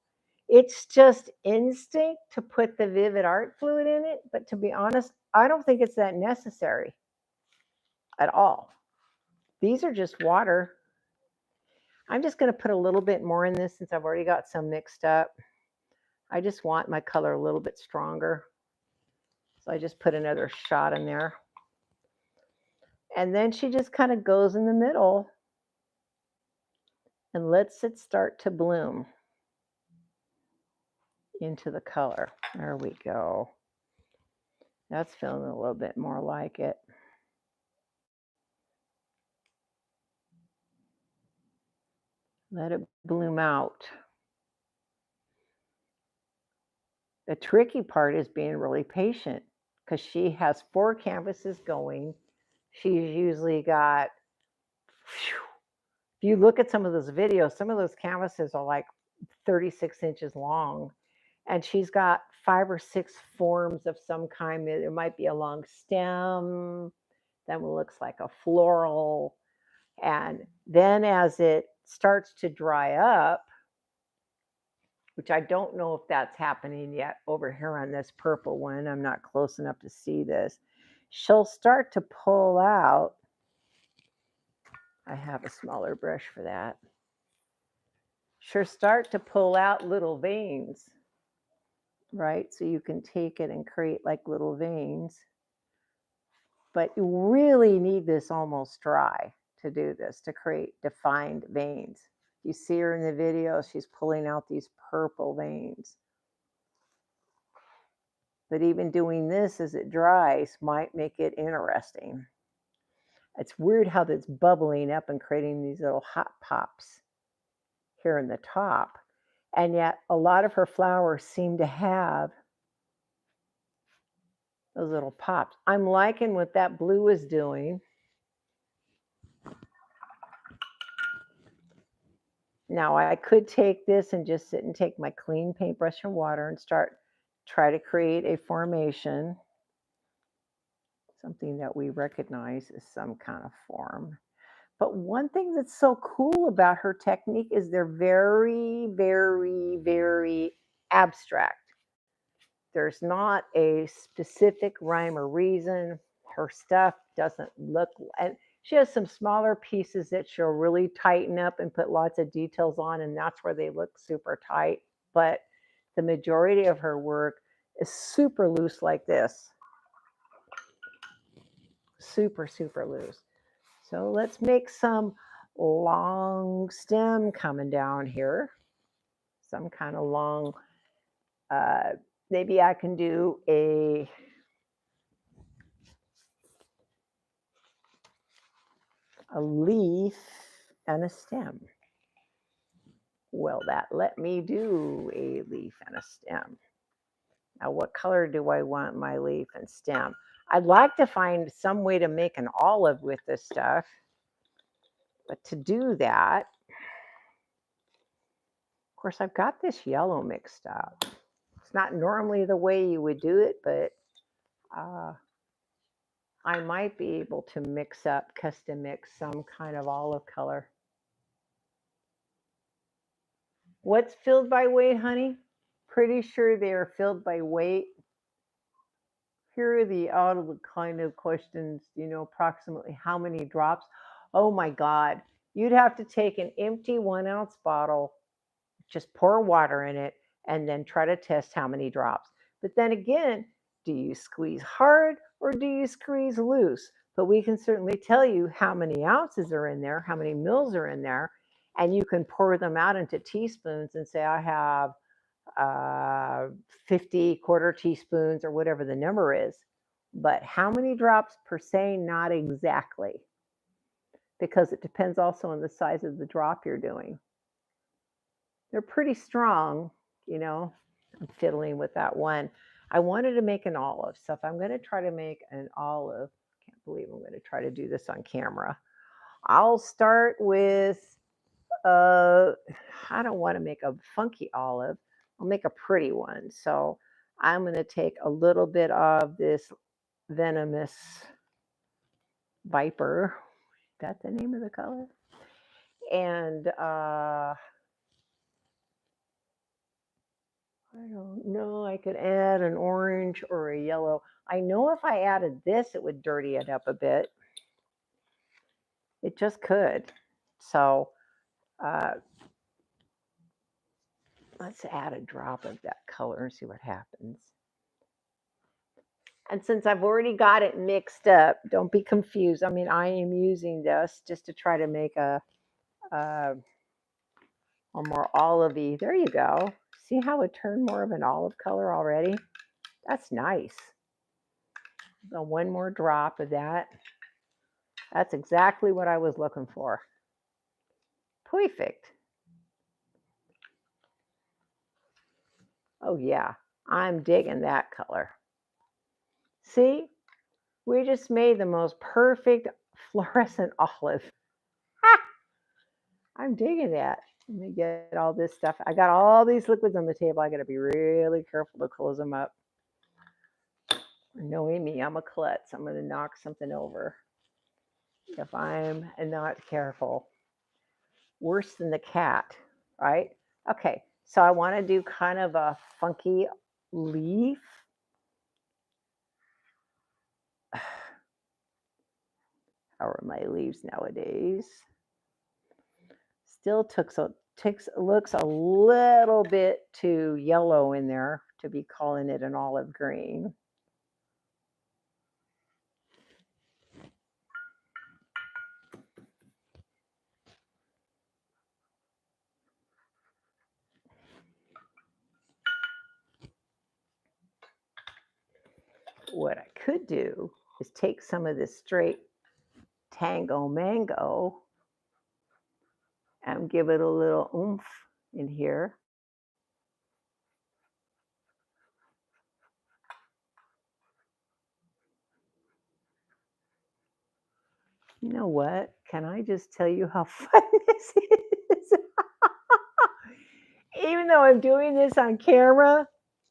It's just instinct to put the Vivid Art fluid in it, but to be honest, I don't think it's that necessary at all. These are just water. I'm just going to put a little bit more in this since I've already got some mixed up. I just want my color a little bit stronger. So I just put another shot in there. And then she just kind of goes in the middle and lets it start to bloom into the color. There we go. That's feeling a little bit more like it. Let it bloom out. The tricky part is being really patient because she has 4 canvases going. She's usually got, if you look at some of those videos, some of those canvases are like 36 inches long. And she's got 5 or 6 forms of some kind. It might be a long stem, then it looks like a floral. And then as it starts to dry up, which I don't know if that's happening yet over here on this purple one, I'm not close enough to see this, she'll start to pull out. I have a smaller brush for that. She'll start to pull out little veins, right? So you can take it and create like little veins. But you really need this almost dry to do this, to create defined veins. You see her in the video, she's pulling out these purple veins. But even doing this as it dries might make it interesting. It's weird how that's bubbling up and creating these little hot pops here in the top. And yet a lot of her flowers seem to have those little pops. I'm liking what that blue is doing. Now I could take this and just sit and take my clean paintbrush and water and try to create a formation, something that we recognize as some kind of form. But one thing that's so cool about her technique is they're very, very, very abstract. There's not a specific rhyme or reason. Her stuff doesn't look, and she has some smaller pieces that she'll really tighten up and put lots of details on, and that's where they look super tight. But the majority of her work is super loose like this. Super, super loose. So let's make some long stem coming down here. Some kind of long, maybe I can do a leaf and a stem. Will that let me do a leaf and a stem? Now, what color do I want my leaf and stem? I'd like to find some way to make an olive with this stuff. But to do that, of course, I've got this yellow mixed up. It's not normally the way you would do it, but I might be able to custom mix some kind of olive color. What's filled by weight, honey? Pretty sure they are filled by weight. Here are the out of the kind of questions, approximately how many drops. Oh my God. You'd have to take an empty 1 ounce bottle, just pour water in it, and then try to test how many drops. But then again, do you squeeze hard or do you squeeze loose? But we can certainly tell you how many ounces are in there, how many mils are in there, and you can pour them out into teaspoons and say, I have 50 quarter teaspoons or whatever the number is. But how many drops per se? Not exactly, because it depends also on the size of the drop you're doing. They're pretty strong, I'm fiddling with that one. I wanted to make an olive, so if I'm going to try to make an olive, I can't believe I'm going to try to do this on camera. I'll start with, I don't want to make a funky olive. I'll make a pretty one. So I'm going to take a little bit of this venomous viper, That's the name of the color. And I don't know, I could add an orange or a yellow. I know if I added this, it would dirty it up a bit. It just could. So let's add a drop of that color and see what happens. And since I've already got it mixed up, don't be confused. I mean, I am using this just to try to make a more olivey. There you go. See how it turned more of an olive color already? That's nice. So one more drop of that. That's exactly what I was looking for. Perfect. Oh yeah, I'm digging that color. See, we just made the most perfect fluorescent olive. Ha! I'm digging that. Let me get all this stuff. I got all these liquids on the table. I got to be really careful to close them up. Knowing me, I'm a klutz. I'm going to knock something over if I'm not careful. Worse than the cat, right? Okay, so I want to do kind of a funky leaf. How are my leaves nowadays? Still looks a little bit too yellow in there to be calling it an olive green. What I could do is take some of this straight Tango Mango and give it a little oomph in here. You know what? Can I just tell you how fun this is? Even though I'm doing this on camera,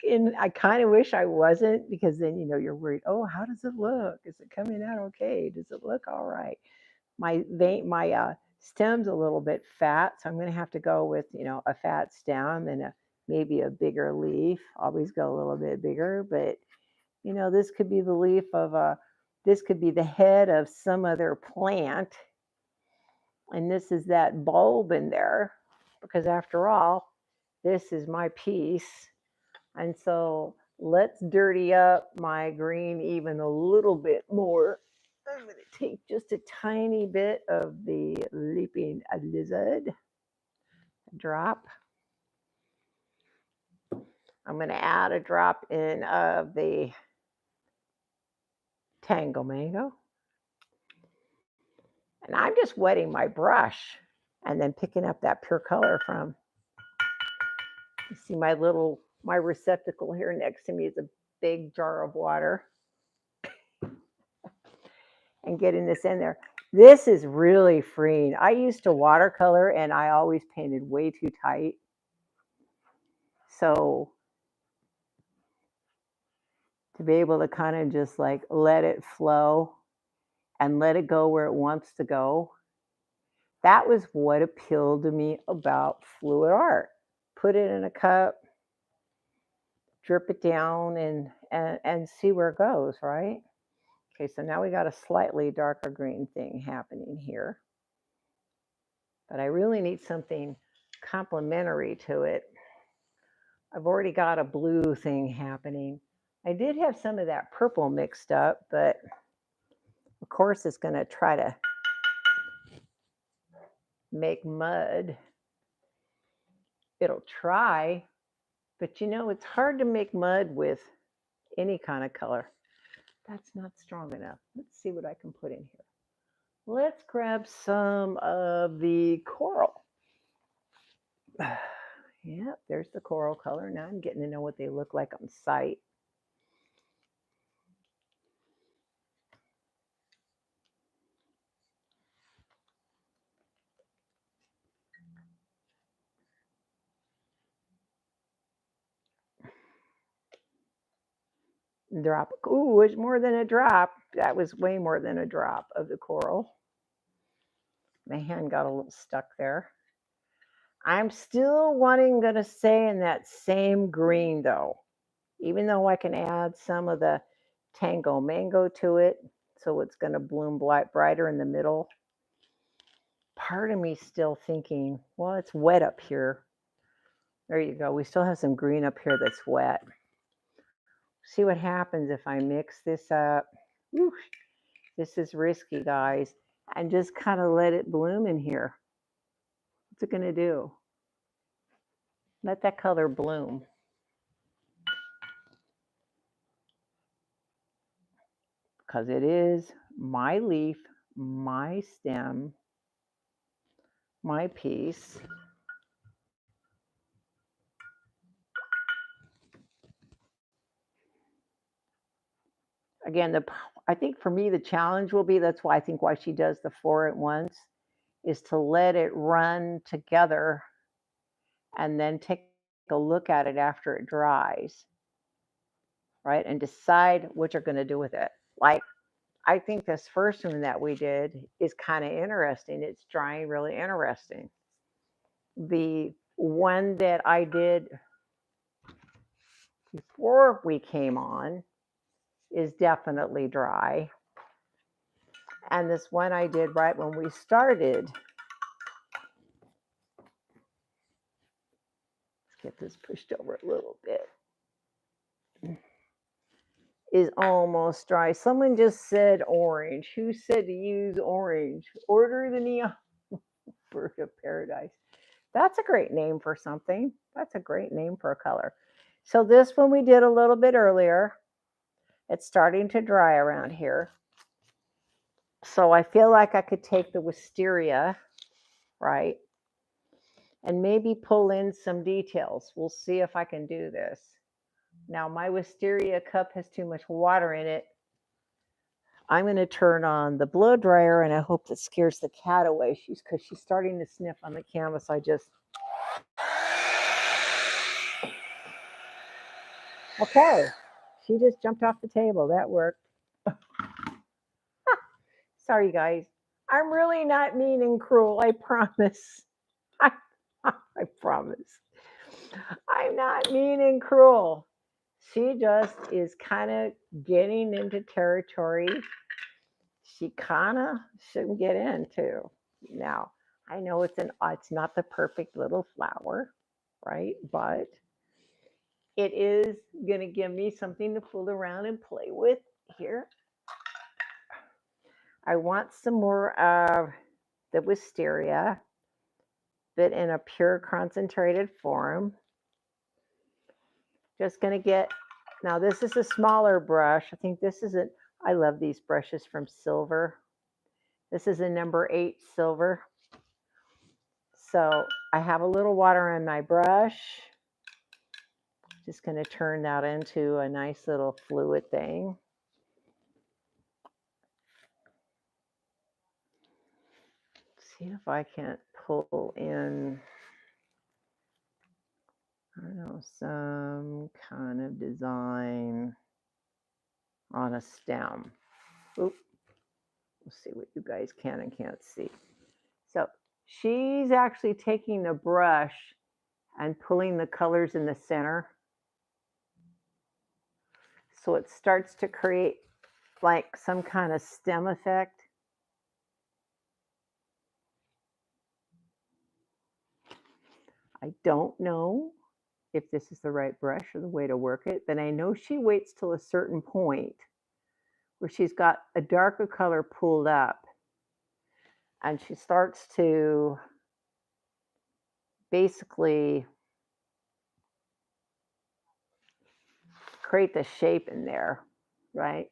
and I kind of wish I wasn't, because then you're worried. Oh, how does it look? Is it coming out okay? Does it look all right? My stem's a little bit fat, so I'm going to have to go with a fat stem and maybe a bigger leaf. Always go a little bit bigger, but this could be the leaf of this could be the head of some other plant, and this is that bulb in there, because after all, this is my piece. And so let's dirty up my green even a little bit more. I'm going to take just a tiny bit of the leaping lizard drop. I'm going to add a drop in of the Tango Mango. And I'm just wetting my brush and then picking up that pure color from. You see my receptacle here next to me is a big jar of water. And getting this in there. This is really freeing. I used to watercolor and I always painted way too tight. So to be able to kind of just like let it flow and let it go where it wants to go, that was what appealed to me about fluid art. Put it in a cup, drip it down, and see where it goes, right? Okay, so now we got a slightly darker green thing happening here. But I really need something complementary to it. I've already got a blue thing happening. I did have some of that purple mixed up, but of course it's going to try to make mud. It'll try, but it's hard to make mud with any kind of color. That's not strong enough. Let's see what I can put in here. Let's grab some of the coral. Yep, there's the coral color. Now I'm getting to know what they look like on site. Drop. Ooh, it's more than a drop. That was way more than a drop of the coral. My hand got a little stuck there. I'm still gonna stay in that same green though, even though I can add some of the Tango Mango to it, so it's gonna bloom brighter in the middle. Part of me still thinking, well, it's wet up here. There you go. We still have some green up here that's wet. See what happens if I mix this up. Whew, this is risky, guys. And just kind of let it bloom in here. What's it going to do? Let that color bloom. Because it is my leaf, my stem, my piece. Again, I think for me the challenge will be, that's why I think why she does the 4 at once, is to let it run together and then take a look at it after it dries, right? And decide what you're going to do with it. Like, I think this first one that we did is kind of interesting. It's drying really interesting. The one that I did before we came on is definitely dry. And this one I did right when we started. Let's get this pushed over a little bit. Is almost dry. Someone just said orange. Who said to use orange? Order the neon bird of paradise. That's a great name for something. That's a great name for a color. So this one we did a little bit earlier. It's starting to dry around here. So I feel like I could take the wisteria, right, and maybe pull in some details. We'll see if I can do this. Now my wisteria cup has too much water in it. I'm going to turn on the blow dryer, and I hope that scares the cat away. Because she's starting to sniff on the canvas. Okay, she just jumped off the table. That worked. Sorry, guys. I'm really not mean and cruel. I promise. I promise. I'm not mean and cruel. She just is kind of getting into territory she kind of shouldn't get into. Now, I know it's not the perfect little flower, right? But it is going to give me something to fool around and play with here. I want some more of the wisteria, but in a pure concentrated form. Just going to get, now this is a smaller brush. I think this is I love these brushes from Silver. This is a number 8 silver. So I have a little water in my brush. Just going to turn that into a nice little fluid thing. See if I can't pull in, I don't know, some kind of design on a stem. Oop. We'll see what you guys can and can't see. So she's actually taking a brush and pulling the colors in the center. So it starts to create like some kind of stem effect. I don't know if this is the right brush or the way to work it, but I know she waits till a certain point where she's got a darker color pulled up, and she starts to basically create the shape in there, right?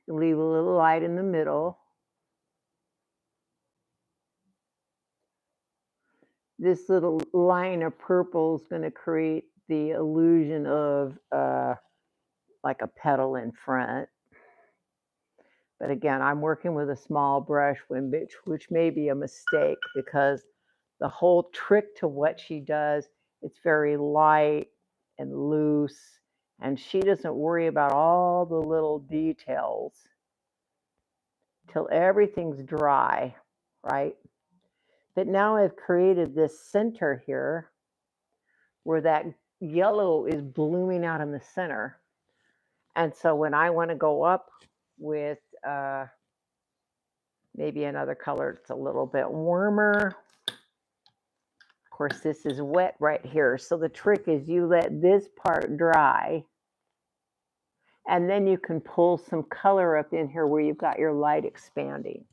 Leave a little light in the middle. This little line of purple is going to create the illusion of like a petal in front. But again, I'm working with a small brush, which may be a mistake, because the whole trick to what she does, it's very light and loose And she doesn't worry about all the little details till everything's dry, right? But now I've created this center here where that yellow is blooming out in the center. And so when I want to go up with maybe another color that's a little bit warmer, of course, this is wet right here. So the trick is you let this part dry, and then you can pull some color up in here where you've got your light expanding.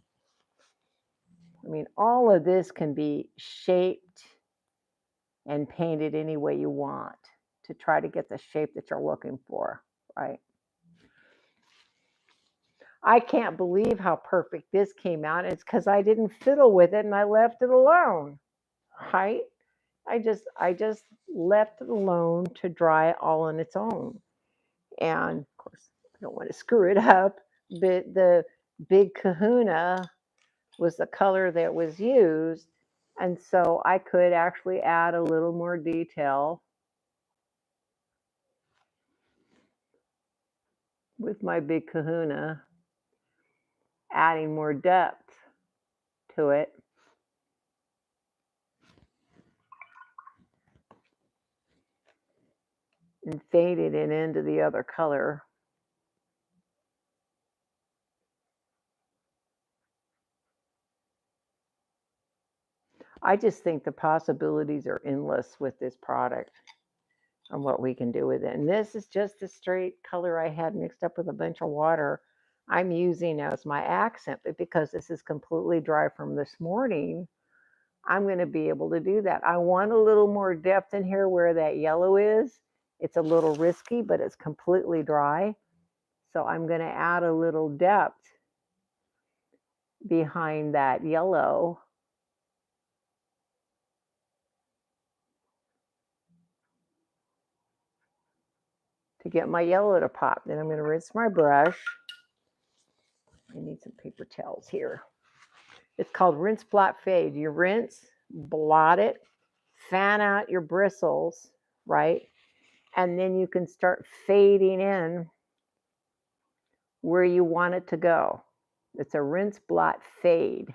I mean, all of this can be shaped and painted any way you want to try to get the shape that you're looking for, right? I can't believe how perfect this came out. It's because I didn't fiddle with it and I left it alone, right? I just left it alone to dry all on its own. And of course, I don't want to screw it up, but the big kahuna was the color that was used. And so I could actually add a little more detail with my big kahuna, adding more depth to it. And faded it into the other color. I just think the possibilities are endless with this product and what we can do with it. And this is just a straight color I had mixed up with a bunch of water I'm using as my accent, but because this is completely dry from this morning, I'm going to be able to do that. I want a little more depth in here where that yellow is. It's a little risky, but it's completely dry. So I'm going to add a little depth behind that yellow. To get my yellow to pop. Then I'm going to rinse my brush. I need some paper towels here. It's called rinse, blot, fade. You rinse, blot it, fan out your bristles, right? And then you can start fading in where you want it to go. It's a rinse, blot, fade.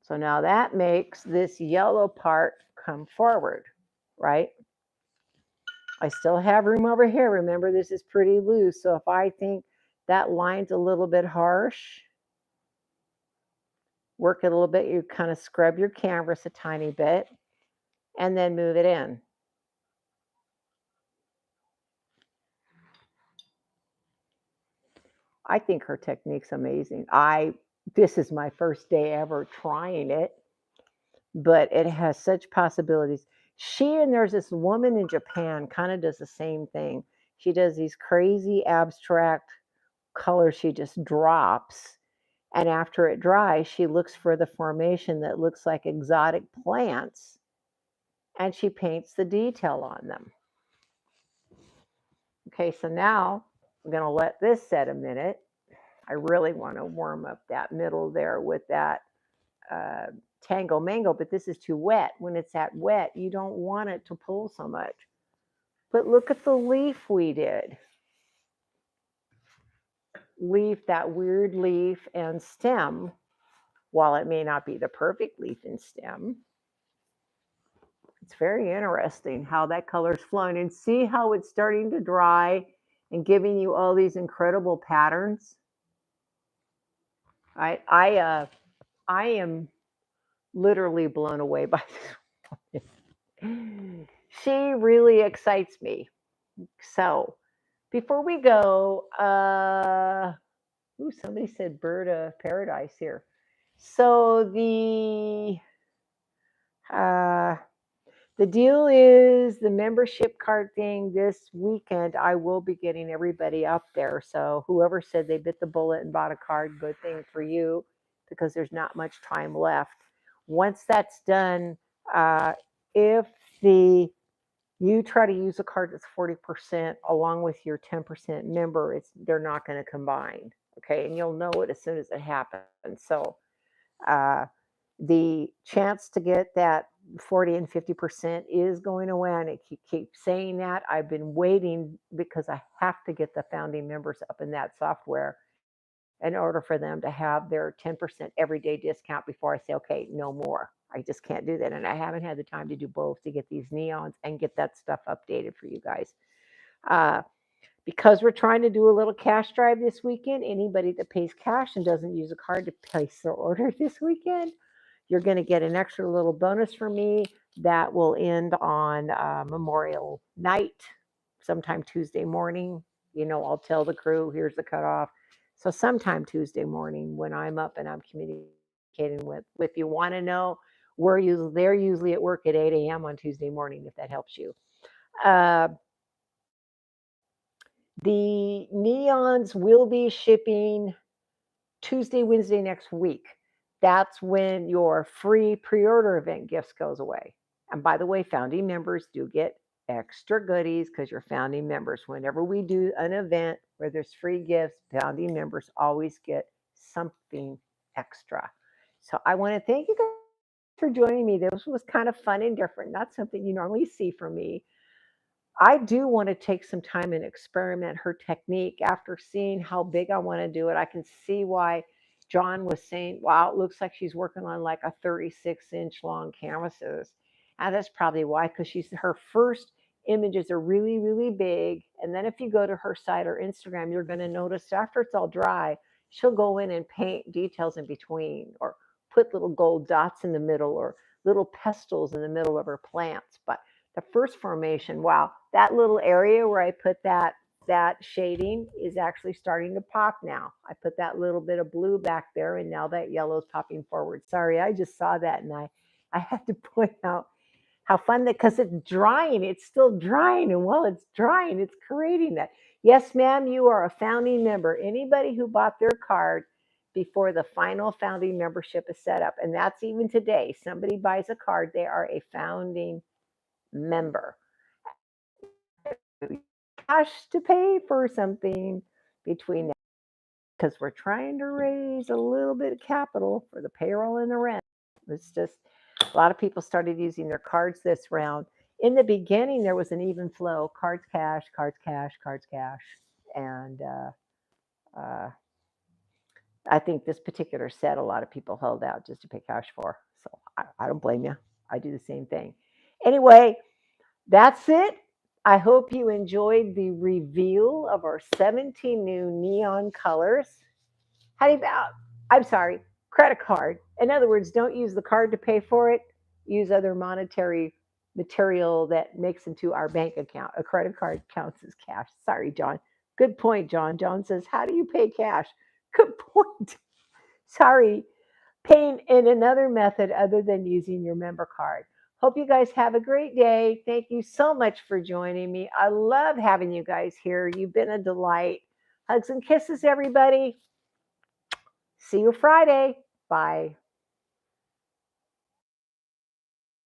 So now that makes this yellow part come forward, right? I still have room over here. Remember, this is pretty loose. So if I think that line's a little bit harsh, work it a little bit. You kind of scrub your canvas a tiny bit and then move it in. I think her technique's amazing. This is my first day ever trying it, but it has such possibilities. There's this woman in Japan kind of does the same thing. She does these crazy abstract colors she just drops. And after it dries, she looks for the formation that looks like exotic plants and she paints the detail on them. Okay, so now I'm going to let this set a minute. I really want to warm up that middle there with that Tango Mango, but this is too wet. When it's that wet, you don't want it to pull so much. But look at the leaf we did. Leaf, that weird leaf and stem, while it may not be the perfect leaf and stem, it's very interesting how that color's flowing. And see how it's starting to dry and giving you all these incredible patterns. I am literally blown away by this. She really excites me. So before we go, somebody said bird of paradise here. So the deal is the membership card thing this weekend. I will be getting everybody up there. So whoever said they bit the bullet and bought a card, good thing for you, because there's not much time left. Once that's done, if you try to use a card that's 40% along with your 10% member, they're not going to combine. Okay, and you'll know it as soon as it happens. So the chance to get that 40 and 50% is going away, and I keep saying that. I've been waiting because I have to get the founding members up in that software in order for them to have their 10% everyday discount before I say, okay, no more. I just can't do that. And I haven't had the time to do both, to get these neons and get that stuff updated for you guys. Because we're trying to do a little cash drive this weekend, anybody that pays cash and doesn't use a card to place their order this weekend, you're going to get an extra little bonus from me that will end on Memorial night, sometime Tuesday morning. You know, I'll tell the crew, here's the cutoff. So sometime Tuesday morning when I'm up and I'm communicating with, if you want to know, they're usually at work at 8 a.m. on Tuesday morning, if that helps you. The neons will be shipping Tuesday, Wednesday next week. That's when your free pre-order event gifts goes away. And by the way, founding members do get extra goodies because you're founding members. Whenever we do an event where there's free gifts, founding members always get something extra. So I want to thank you guys for joining me. This was kind of fun and different, not something you normally see from me. I do want to take some time and experiment her technique. After seeing how big I want to do it, I can see why John was saying, wow, it looks like she's working on like a 36-inch long canvases. And that's probably why, because her first images are really, really big. And then if you go to her site or Instagram, you're going to notice after it's all dry, she'll go in and paint details in between, or put little gold dots in the middle, or little pestles in the middle of her plants. But the first formation, wow, that little area where I put that shading is actually starting to pop now. I put that little bit of blue back there, and now that yellow is popping forward. Sorry, I just saw that, and I had to point out how fun that, because it's drying. It's still drying, and while it's drying, it's creating that. Yes, ma'am, you are a founding member. Anybody who bought their card before the final founding membership is set up, and that's even today. Somebody buys a card, they are a founding member. Cash to pay for something between now, because we're trying to raise a little bit of capital for the payroll and the rent. It's just a lot of people started using their cards this round. In the beginning, there was an even flow: cards, cash, cards, cash, cards, cash, and I think this particular set, a lot of people held out just to pay cash for. So I don't blame you. I do the same thing. Anyway, that's it. I hope you enjoyed the reveal of our 17 new neon colors. I'm sorry, credit card. In other words, don't use the card to pay for it. Use other monetary material that makes into our bank account. A credit card counts as cash. Sorry, John. Good point, John. John says, how do you pay cash? Good point. Sorry. Paying in another method other than using your member card. Hope you guys have a great day. Thank you so much for joining me. I love having you guys here. You've been a delight. Hugs and kisses, everybody. See you Friday. Bye.